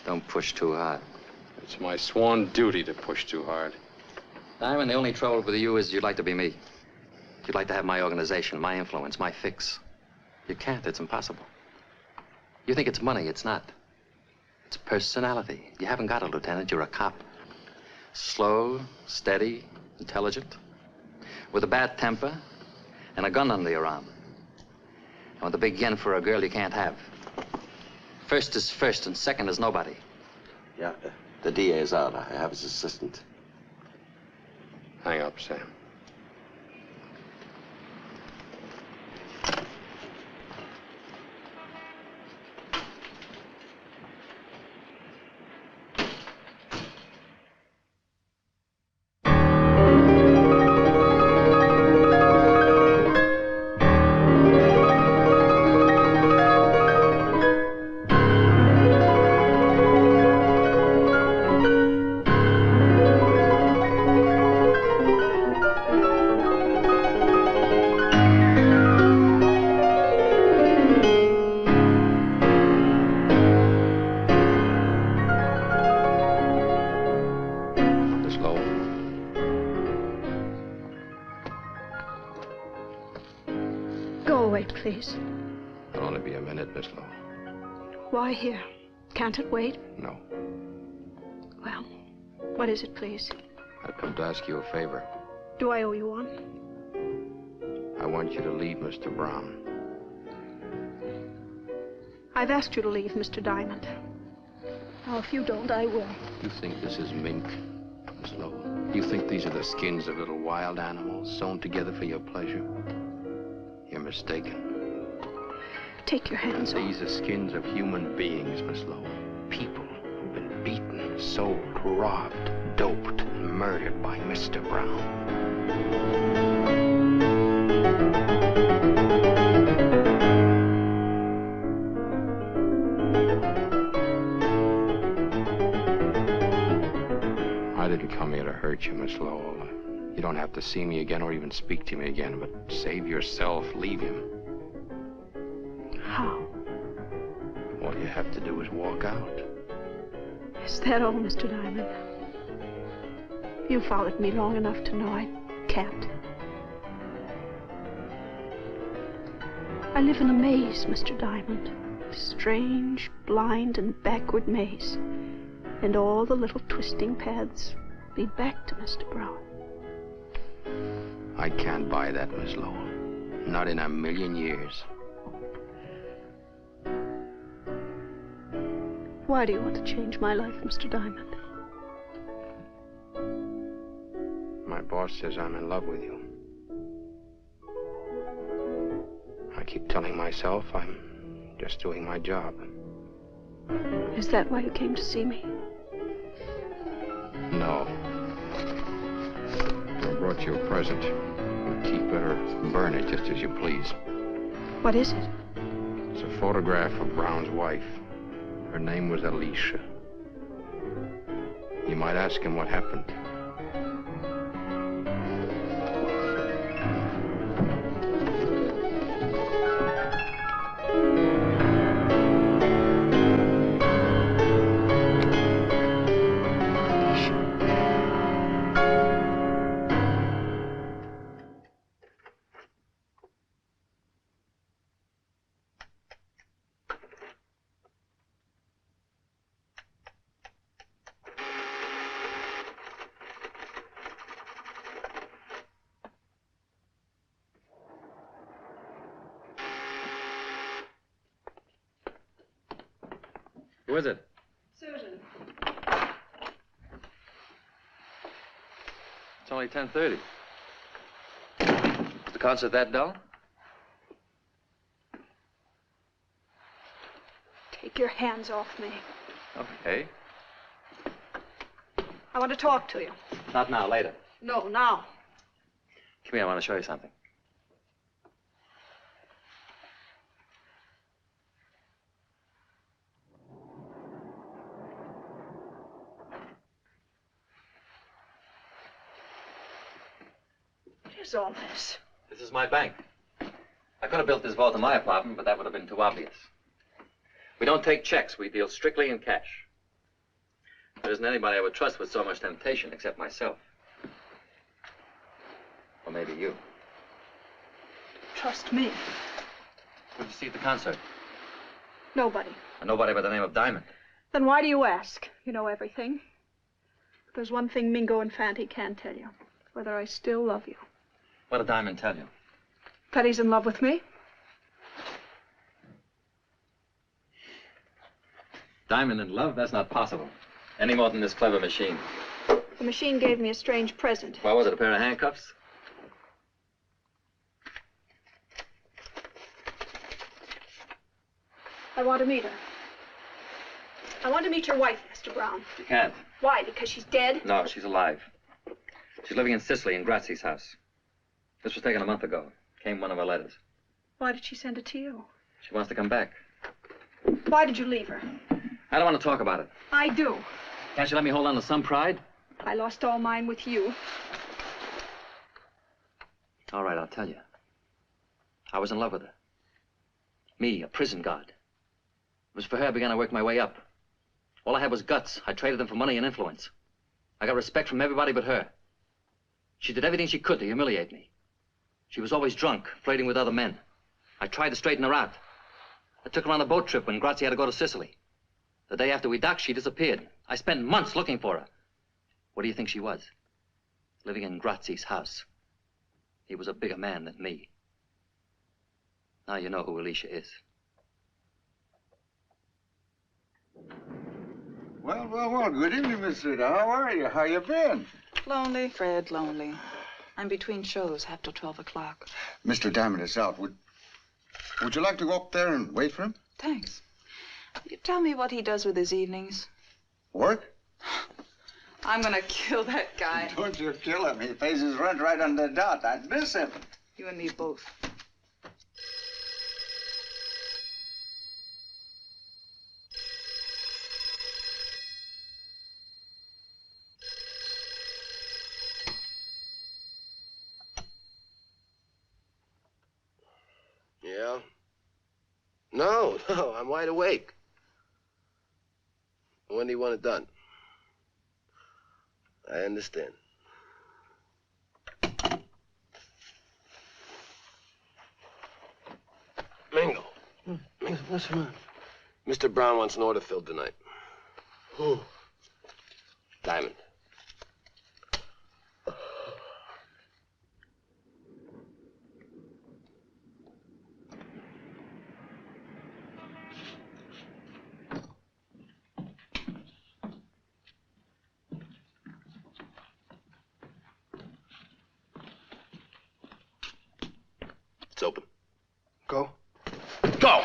Don't push too hard.
It's my sworn duty to push too hard.
Diamond, the only trouble with you is you'd like to be me. You'd like to have my organization, my influence, my fix. You can't. It's impossible. You think it's money. It's not. It's personality. You haven't got it, Lieutenant. You're a cop. Slow, steady, intelligent, with a bad temper and a gun under your arm. And with a big yen for a girl you can't have. First is first and second is nobody.
Yeah, the DA is out. I have his assistant.
Hang up, Sam.
Please.
It'll only be a minute, Miss Lowe.
Why here? Can't it wait?
No.
Well, what is it, please?
I've come to ask you a favor.
Do I owe you one?
I want you to leave Mr. Brown.
I've asked you to leave, Mr. Diamond. Now, if you don't, I will.
You think this is mink, Miss Lowe? You think these are the skins of little wild animals sewn together for your pleasure? You're mistaken.
Take your hands off.
These are skins of human beings, Miss Lowe. People who've been beaten, sold, robbed, doped, and murdered by Mr. Brown. I didn't come here to hurt you, Miss Lowell. You don't have to see me again or even speak to me again, but save yourself, leave him.
How?
All you have to do is walk out.
Is that all, Mr. Diamond? You followed me long enough to know I can't. I live in a maze, Mr. Diamond. A strange, blind, and backward maze. And all the little twisting paths lead back to Mr. Brown.
I can't buy that, Miss Lowell. Not in a million years.
Why do you want to change my life, Mr. Diamond?
My boss says I'm in love with you. I keep telling myself I'm just doing my job.
Is that why you came to see me?
No. I brought you a present. You keep it or burn it just as you please.
What is it?
It's a photograph of Brown's wife. Her name was Alicia. You might ask him what happened.
Who is it?
Susan.
It's only 10:30. Is the concert that dull?
Take your hands off me.
Okay.
I want to talk to you.
Not now, later.
No, now.
Come here, I want to show you something.
What is all this?
This is my bank. I could have built this vault in my apartment, but that would have been too obvious. We don't take checks. We deal strictly in cash. There isn't anybody I would trust with so much temptation except myself. Or maybe you.
Trust me.
Who did you see at the concert?
Nobody.
And nobody by the name of Diamond.
Then why do you ask? You know everything. There's one thing Mingo and Fanty can't tell you. Whether I still love you.
What did Diamond tell you?
That he's in love with me.
Diamond in love? That's not possible. Any more than this clever machine.
The machine gave me a strange present.
What was it, a pair of handcuffs?
I want to meet her. I want to meet your wife, Mr. Brown.
You can't.
Why? Because she's dead?
No, she's alive. She's living in Sicily, in Grazzi's house. This was taken a month ago. Came one of her letters.
Why did she send it to you?
She wants to come back.
Why did you leave her?
I don't want to talk about it.
I do.
Can't you let me hold on to some pride?
I lost all mine with you.
All right, I'll tell you. I was in love with her. Me, a prison guard. It was for her I began to work my way up. All I had was guts. I traded them for money and influence. I got respect from everybody but her. She did everything she could to humiliate me. She was always drunk, flirting with other men. I tried to straighten her out. I took her on a boat trip when Grazzi had to go to Sicily. The day after we docked, she disappeared. I spent months looking for her. What do you think she was? Living in Grazzi's house. He was a bigger man than me. Now you know who Alicia is.
Well, good evening, Miss Rita. How are you? How you been?
Lonely, Fred, lonely. I'm between shows, half till 12 o'clock.
Mr. Diamond is out. Would you like to go up there and wait for him?
Thanks. You tell me what he does with his evenings.
Work?
I'm gonna kill that guy.
Don't you kill him. He pays his rent right on the dot. I'd miss him.
You and me both.
Yeah? No, I'm wide awake. When do you want it done? I understand. Mingo. Mingo, what's the matter? Mr. Brown wants an order filled tonight. Who? Diamond. It's open.
Go.
Go!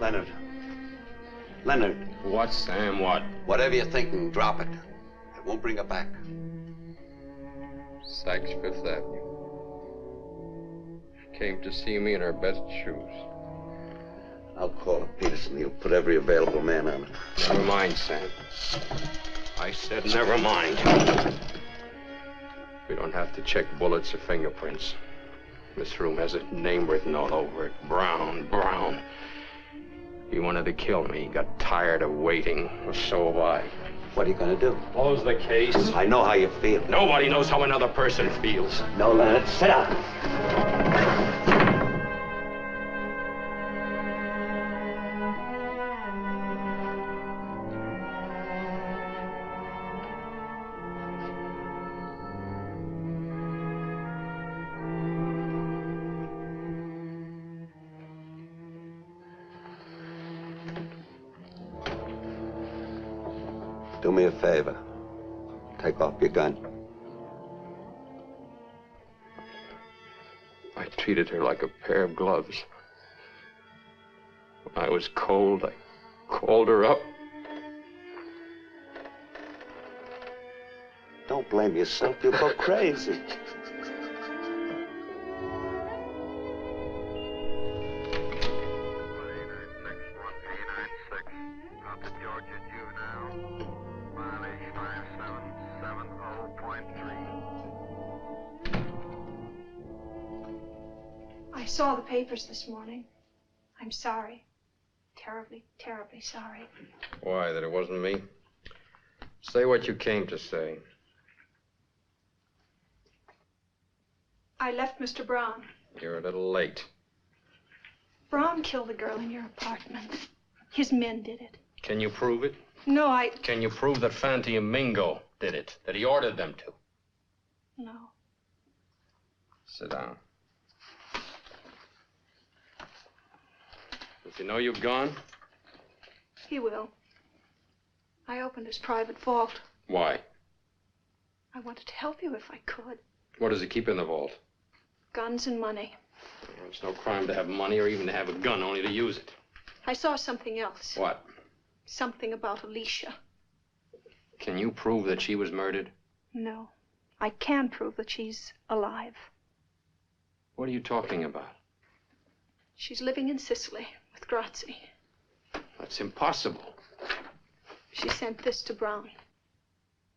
Leonard. Leonard.
What, Sam? What?
Whatever you're thinking, drop it. It won't bring her back.
Sykes, Fifth Avenue. She came to see me in her best shoes.
I'll call up Peterson. He'll put every available man on it.
Never mind, Sam. I said never mind. We don't have to check bullets or fingerprints. This room has a name written all over it. Brown, Brown. He wanted to kill me. He got tired of waiting. Well, so have I.
What are you going to do?
Close the case.
I know how you feel.
Nobody knows how another person feels.
No, Leonard, sit down. Do me a favor. Take off your gun.
I treated her like a pair of gloves. When I was cold, I called her up.
Don't blame yourself. You'll go crazy.
I saw the papers this morning. I'm sorry. Terribly, terribly sorry.
Why, that it wasn't me? Say what you came to say.
I left Mr. Brown.
You're a little late.
Brown killed the girl in your apartment. His men did it.
Can you prove it?
No,
Can you prove that Fanti and Mingo did it? That he ordered them to?
No.
Sit down. Does he know you've gone?
He will. I opened his private vault.
Why?
I wanted to help you if I could.
What does he keep in the vault?
Guns and money.
Well, it's no crime to have money or even to have a gun, only to use it.
I saw something else.
What?
Something about Alicia.
Can you prove that she was murdered?
No. I can prove that she's alive.
What are you talking about?
She's living in Sicily with Grazzi.
That's impossible.
She sent this to Brown.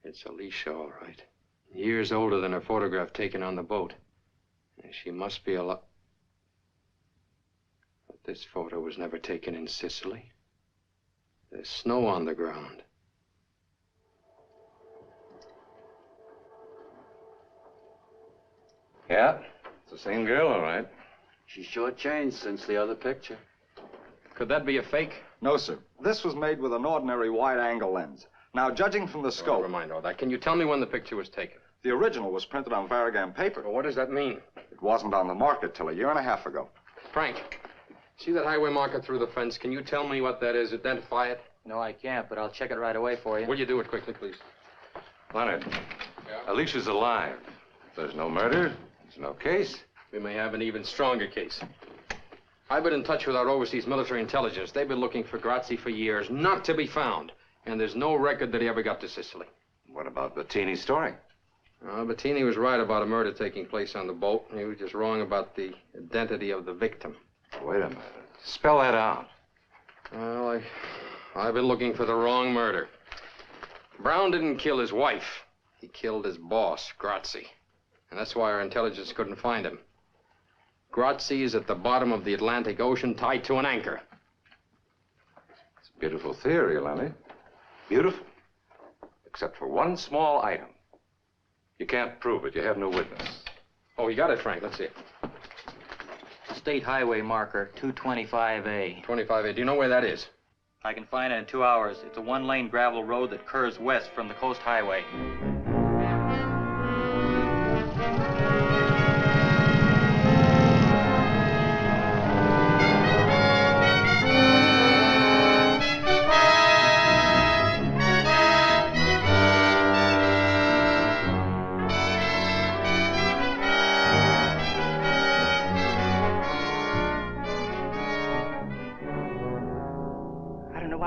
It's Alicia, all right. Years older than her photograph taken on the boat. And she must be alive. But this photo was never taken in Sicily. There's snow on the ground.
Yeah, it's the same girl, all right.
She sure changed since the other picture.
Could that be a fake?
No, sir. This was made with an ordinary wide-angle lens. Now, judging from the scope...
Never mind all that. Can you tell me when the picture was taken?
The original was printed on Varigam paper.
Well, what does that mean?
It wasn't on the market till a year and a half ago.
Frank, see that highway marker through the fence? Can you tell me what that is? Identify it?
No, I can't, but I'll check it right away for you.
Will you do it quickly, please?
Leonard, Alicia's alive. There's no murder. There's no case.
We may have an even stronger case. I've been in touch with our overseas military intelligence. They've been looking for Grazzi for years, not to be found. And there's no record that he ever got to Sicily.
What about Bettini's story?
Bettini was right about a murder taking place on the boat. He was just wrong about the identity of the victim.
Wait a minute. Spell that out.
Well, I've been looking for the wrong murder. Brown didn't kill his wife. He killed his boss, Grazzi. And that's why our intelligence couldn't find him. Grazzi is at the bottom of the Atlantic Ocean, tied to an anchor.
It's a beautiful theory, Leonard. Beautiful. Except for one small item. You can't prove it. You have no witness.
Oh, you got it, Frank. Let's see it.
State highway marker 225A.
25A. Do you know where that is?
I can find it in 2 hours. It's a one-lane gravel road that curves west from the coast highway.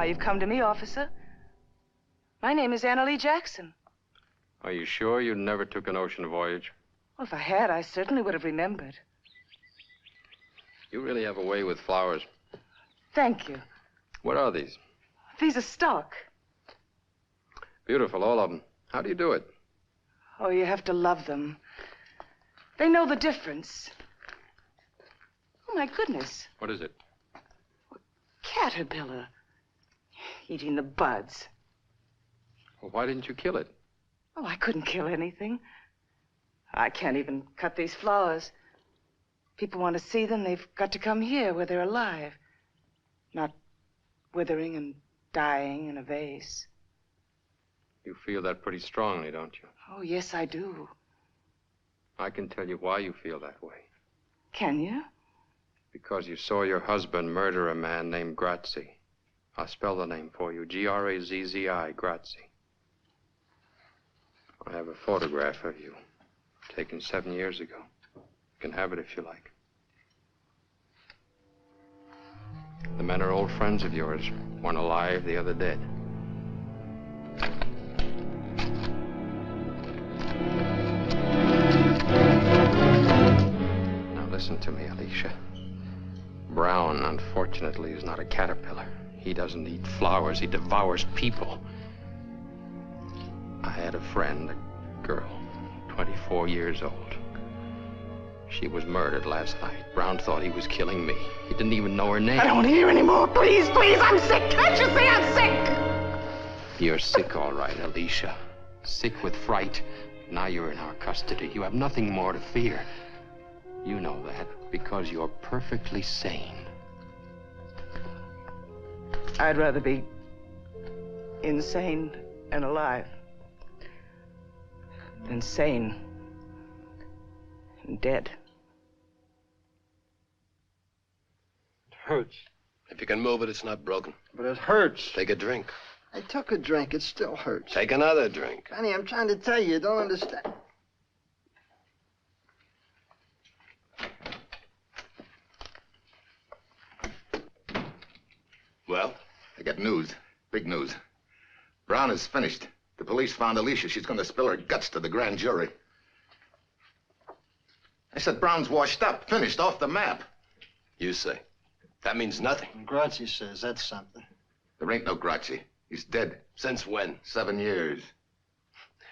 You've come to me, officer. My name is Anna Lee Jackson.
Are you sure you never took an ocean voyage?
Well, if I had, I certainly would have remembered.
You really have a way with flowers.
Thank you.
What are these?
These are stock.
Beautiful, all of them. How do you do it?
Oh, you have to love them. They know the difference. Oh, my goodness.
What is it?
caterpillar. Eating the buds.
Well, why didn't you kill it?
Oh, I couldn't kill anything. I can't even cut these flowers. People want to see them, they've got to come here where they're alive. Not withering and dying in a vase.
You feel that pretty strongly, don't you?
Oh, yes, I do.
I can tell you why you feel that way.
Can you?
Because you saw your husband murder a man named Grazzi. I'll spell the name for you. Grazzi, Grazzi. I have a photograph of you, taken 7 years ago. You can have it if you like. The men are old friends of yours. One alive, the other dead. Now listen to me, Alicia. Brown, unfortunately, is not a caterpillar. He doesn't eat flowers. He devours people. I had a friend, a girl, 24 years old. She was murdered last night. Brown thought he was killing me. He didn't even know her name.
I don't want to hear anymore. Please, please, I'm sick. Can't you see I'm sick?
You're sick, all right, Alicia. Sick with fright. Now you're in our custody. You have nothing more to fear. You know that because you're perfectly sane.
I'd rather be insane and alive than sane and dead.
It hurts.
If you can move it, it's not broken.
But it hurts.
Take a drink.
I took a drink. It still hurts.
Take another drink.
Connie, I'm trying to tell you. You don't understand.
Well? I got news. Big news. Brown is finished. The police found Alicia. She's going to spill her guts to the grand jury. I said Brown's washed up, finished, off the map.
You say. That means nothing.
Grazzi says that's something.
There ain't no Grazzi. He's dead.
Since when?
7 years.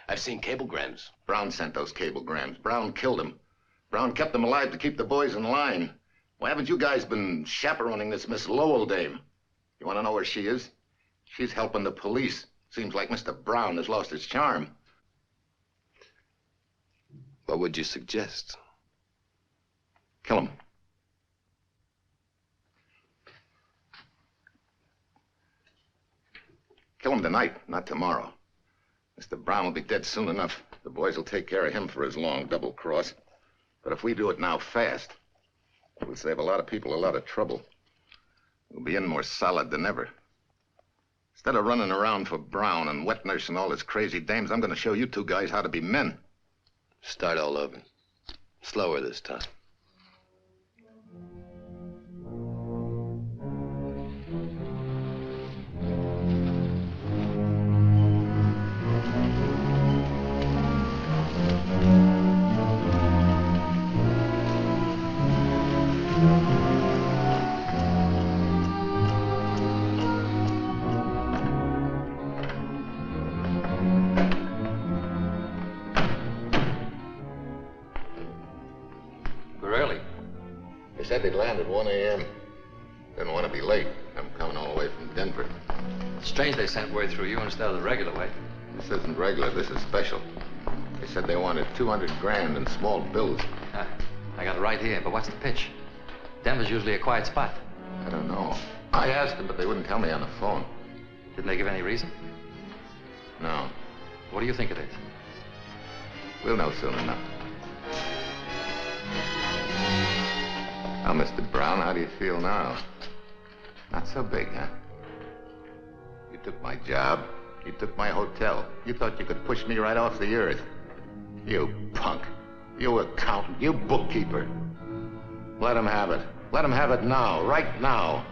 I've seen cablegrams.
Brown sent those cablegrams. Brown killed him. Brown kept them alive to keep the boys in line. Why haven't you guys been chaperoning this Miss Lowell dame? You want to know where she is? She's helping the police. Seems like Mr. Brown has lost his charm.
What would you suggest?
Kill him. Kill him tonight, not tomorrow. Mr. Brown will be dead soon enough. The boys will take care of him for his long double cross. But if we do it now fast, we'll save a lot of people a lot of trouble. We'll be in more solid than ever. Instead of running around for Brown and wet nurse and all his crazy dames, I'm going to show you two guys how to be men.
Start all over. Slower this time.
They said they'd land at 1 a.m. Didn't want to be late. I'm coming all the way from Denver.
Strange they sent word through you instead of the regular way.
This isn't regular. This is special. They said they wanted 200 grand in small bills.
I got it right here, but what's the pitch? Denver's usually a quiet spot.
I don't know. I asked them, but they wouldn't tell me on the phone.
Didn't they give any reason?
No.
What do you think it is?
We'll know soon enough. Now, Mr. Brown, how do you feel now? Not so big, huh? You took my job. You took my hotel. You thought you could push me right off the earth. You punk. You accountant. You bookkeeper. Let him have it. Let him have it now. Right now.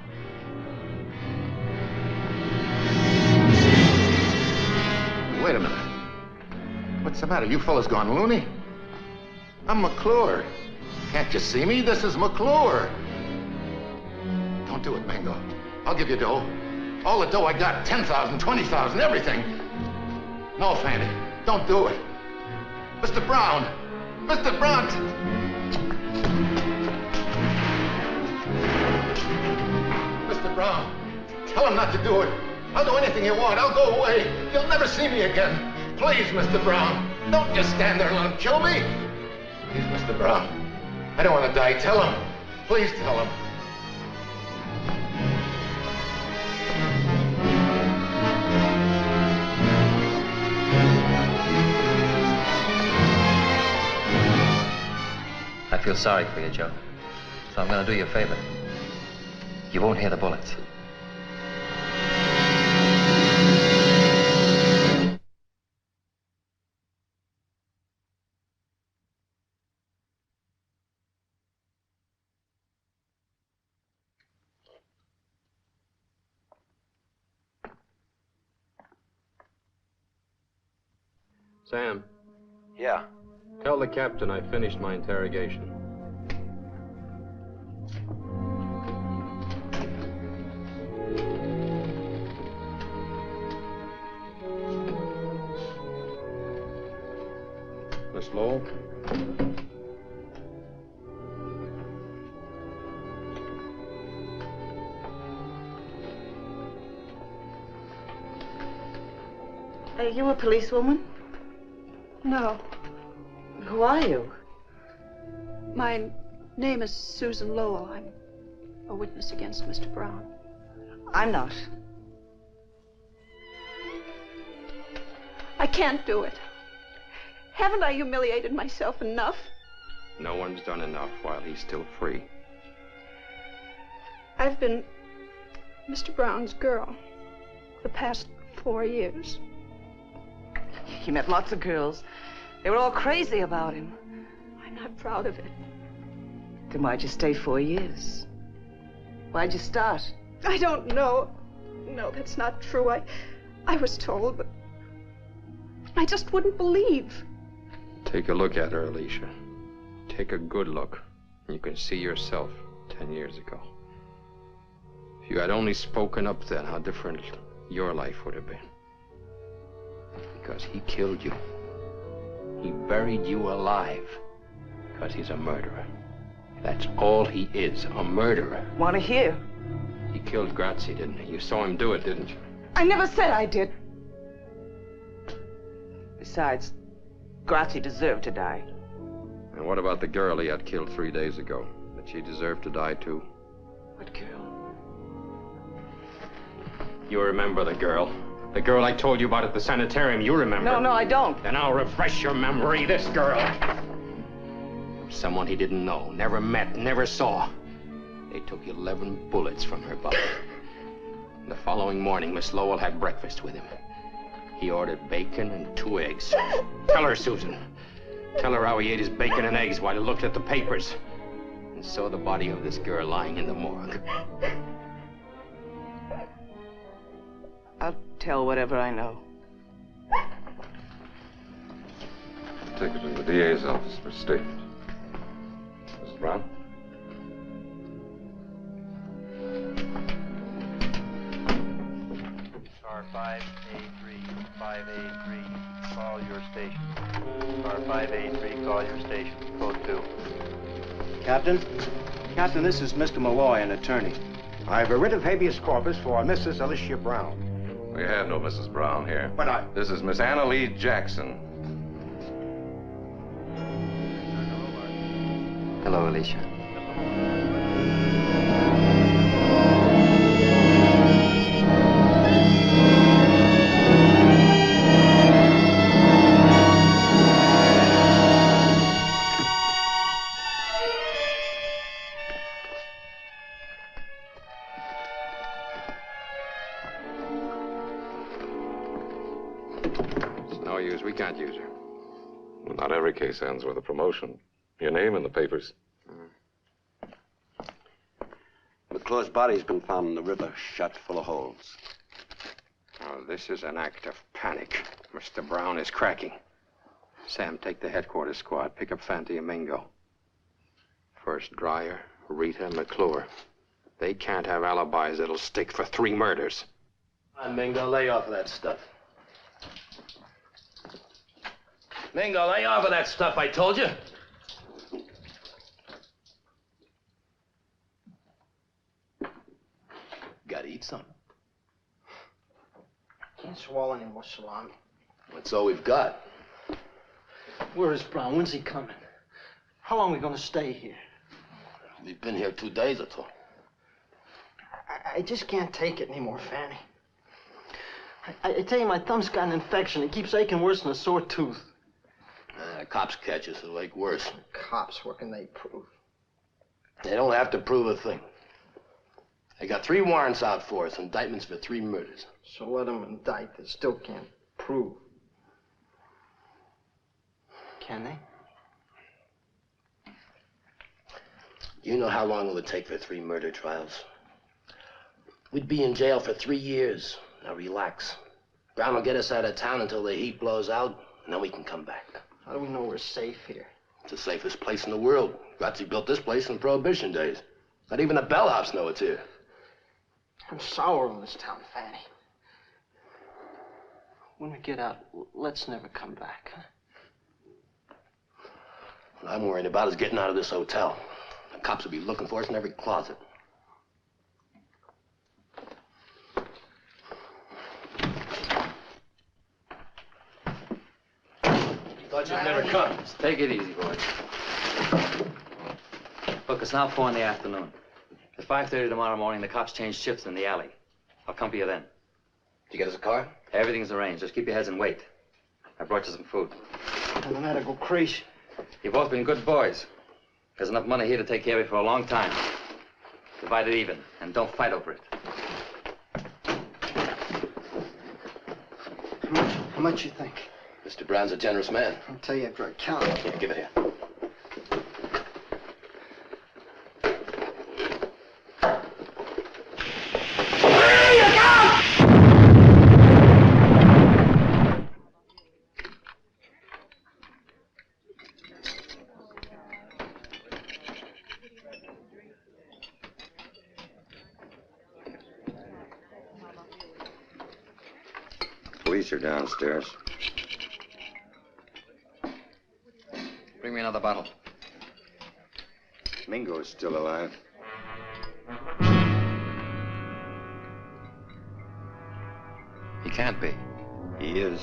Wait a minute. What's the matter? You fellas gone loony? I'm McClure. Can't you see me? This is McClure. Don't do it, Mingo. I'll give you dough. All the dough I got, 10,000, 20,000, everything. No, Fanny, don't do it. Mr. Brown! Mr. Brown! Mr. Brown! Tell him not to do it. I'll do anything you want. I'll go away. You'll never see me again. Please, Mr. Brown. Don't just stand there and let him kill me. Please, Mr. Brown. I don't want to die. Tell him. Please tell him.
I feel sorry for you, Joe. So I'm going to do you a favor. You won't hear the bullets.
Sam.
Yeah.
Tell the captain I finished my interrogation. Miss Lowell?
Are you a policewoman?
No.
Who are you?
My name is Susan Lowell. I'm a witness against Mr. Brown.
I'm not.
I can't do it. Haven't I humiliated myself enough?
No one's done enough while he's still free.
I've been Mr. Brown's girl the past 4 years.
He met lots of girls. They were all crazy about him.
I'm not proud of it.
Then why'd you stay 4 years? Why'd you start?
I don't know. No, that's not true. I was told, but I just wouldn't believe.
Take a look at her, Alicia. Take a good look. You can see yourself 10 years ago. If you had only spoken up then, how different your life would have been. Because he killed you. He buried you alive. Because he's a murderer. That's all he is, a murderer.
Want to hear?
He killed Grazzi, didn't he? You saw him do it, didn't you?
I never said I did. Besides, Grazzi deserved to die.
And what about the girl he had killed 3 days ago? Did she deserve to die, too?
What girl?
You remember the girl. The girl I told you about at the sanitarium, you remember.
No, I don't.
Then I'll refresh your memory. This girl. Someone he didn't know, never met, never saw. They took 11 bullets from her body. The following morning, Miss Lowell had breakfast with him. He ordered bacon and 2 eggs. Tell her, Susan. Tell her how he ate his bacon and eggs while he looked at the papers and saw the body of this girl lying in the morgue.
I'll tell whatever I know.
Take it to the DA's office for statement. Mrs. Brown?
Car 5A3, 5A3, call your station. Car 5A3, call your station. Code 2.
Captain? Captain, this is Mr. Malloy, an attorney. I have a writ of habeas corpus for Mrs. Alicia Brown.
We have no Mrs. Brown here.
But
This is Miss Anna Lee Jackson.
Hello, Alicia.
We can't use her.
Well, not every case ends with a promotion. Your name in the papers.
McClure's body's been found in the river, shot full of holes.
Oh, this is an act of panic. Mr. Brown is cracking. Sam, take the headquarters squad. Pick up Fanti and Mingo. First, Dreyer, Rita, McClure. They can't have alibis that'll stick for 3 murders.
Come on, Mingo, lay off of that stuff. Mingo, lay off of that stuff, I told you. Gotta eat something.
can't swallow any more salami.
That's all we've got.
Where is Brown? When's he coming? How long are we going to stay here?
We've been here 2 days or so.
I just can't take it anymore, Fanny. I tell you, my thumb's got an infection. It keeps aching worse than a sore tooth.
Cops catch us, it'll ache worse.
Cops, what can they prove?
They don't have to prove a thing. They got 3 warrants out for us, indictments for 3 murders.
So let them indict. They still can't prove. Can they?
You know how long it would take for 3 murder trials? We'd be in jail for 3 years. Now relax. Brown will get us out of town until the heat blows out, and then we can come back.
How do we know we're safe here?
It's the safest place in the world. Grazzi built this place in Prohibition days. Not even the bellhops know it's here.
I'm sour on this town, Fanny. When we get out, let's never come back, huh?
What I'm worried about is getting out of this hotel. The cops will be looking for us in every closet. Thought you'd never come.
Just take it easy, boys. Look, it's now 4 in the afternoon. At 5:30 tomorrow morning, the cops change shifts in the alley. I'll come for you then.
Did you get us a car?
Everything's arranged. Just keep your heads and wait. I brought you some food.
I'm gonna go crazy.
You've both been good boys. There's enough money here to take care of you for a long time. Divide it even, and don't fight over it.
How much you think?
Mr. Brown's a generous man.
I'll tell you after I count.
Here, give it here.
Police are downstairs.
Bring me another bottle.
Mingo is still alive.
He can't be.
He is.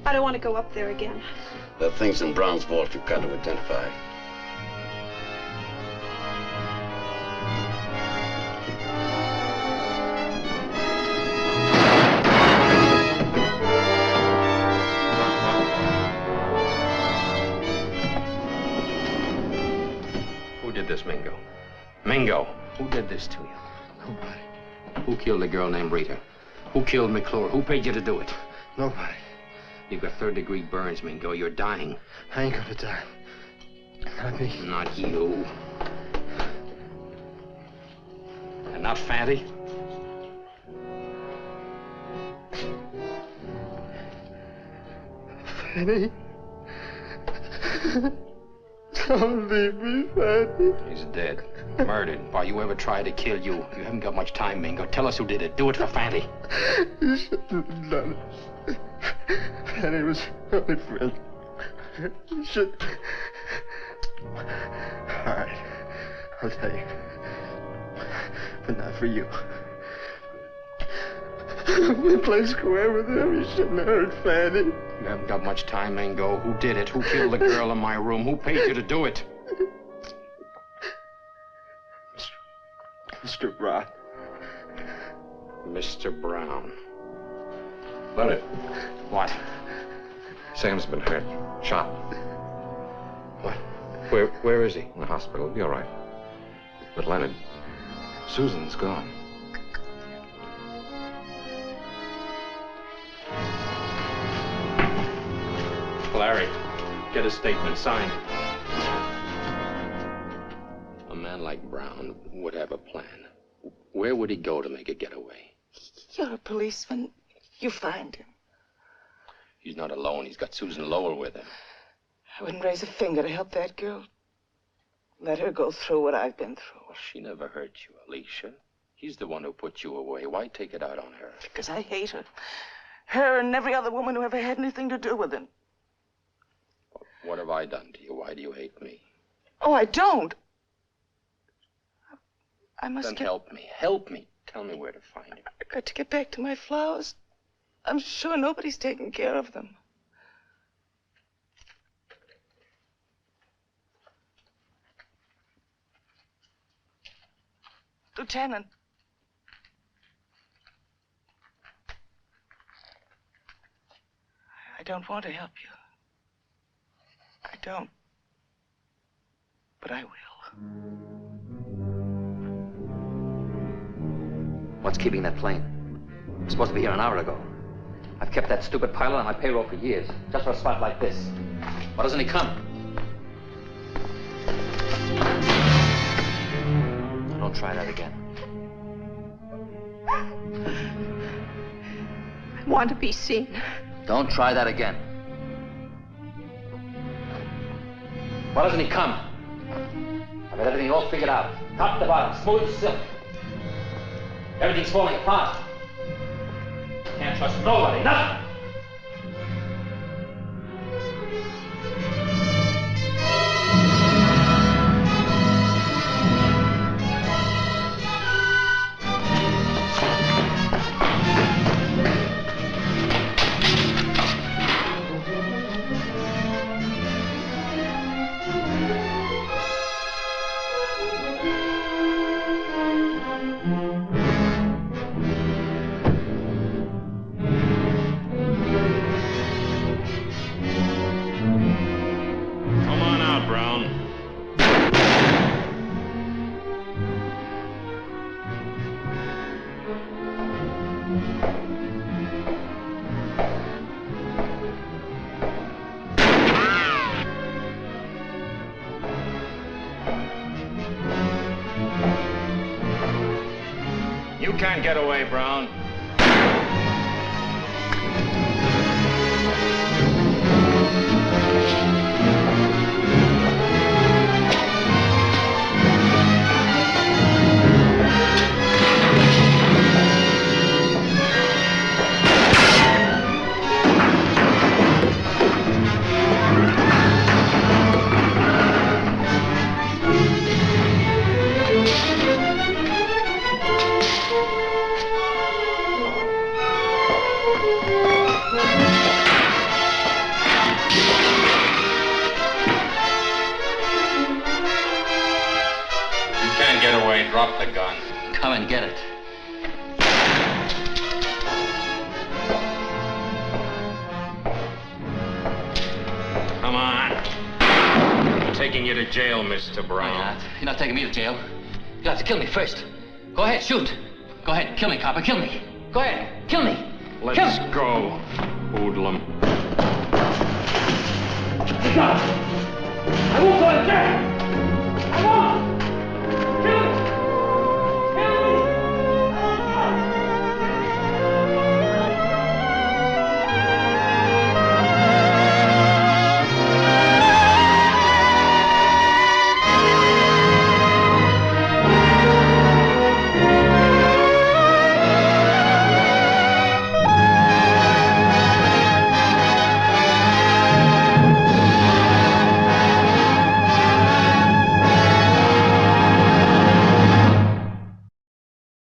I don't want to go up there again.
There are things in Brown's vault you've got to identify.
Who did this, Mingo? Mingo, who did this to you?
Nobody.
Who killed a girl named Rita? Who killed McClure? Who paid you to do it?
Nobody.
You've got 3rd-degree burns, Mingo. You're dying.
I ain't gonna die. Not me.
Not you. And not Fatty?
Fanny. Don't leave me, Fanny.
He's dead. Murdered. Why, you ever tried to kill you? You haven't got much time, Mingo. Tell us who did it. Do it for Fatty.
You shouldn't have done it. Fanny was my only friend. You should. All right. I'll tell you. But not for you. We played square with him. You shouldn't have hurt Fanny.
You haven't got much time, Mingo. Who did it? Who killed the girl in my room? Who paid you to do it?
Mr. Brown.
Mr. Brown.
Leonard.
What?
Sam's been hurt. Shot.
What? Where is he?
In the hospital. He'll be all right. But Leonard, Susan's gone.
Larry, get a statement signed. A man like Brown would have a plan. Where would he go to make a getaway?
You're a policeman. You find him.
He's not alone. He's got Susan Lowell with him.
I wouldn't raise a finger to help that girl. Let her go through what I've been through.
She never hurt you, Alicia. He's the one who put you away. Why take it out on her?
Because I hate her. Her and every other woman who ever had anything to do with him.
What have I done to you? Why do you hate me?
Oh, I don't. I must
Then help me. Help me. Tell me where to find him.
I've got to get back to my flowers. I'm sure nobody's taking care of them. Lieutenant. I don't want to help you. I don't. But I will.
What's keeping that plane? It was supposed to be here an hour ago. I've kept that stupid pilot on my payroll for years, just for a spot like this. Why doesn't he come? Don't try that again.
I want to be seen.
Don't try that again. Why doesn't he come? I've got everything all figured out. Top to bottom, smooth as silk. Everything's falling apart. Can't trust nobody, nothing.
You can't get away, Brown. Drop the gun.
Come and get it.
Come on. I'm taking you to jail, Mr. Brown.
You're not taking me to jail. You'll have to kill me first. Go ahead, shoot. Go ahead, kill me, copper, kill me. Go ahead, kill me.
Let's go, hoodlum.
I won't go to jail. I won't.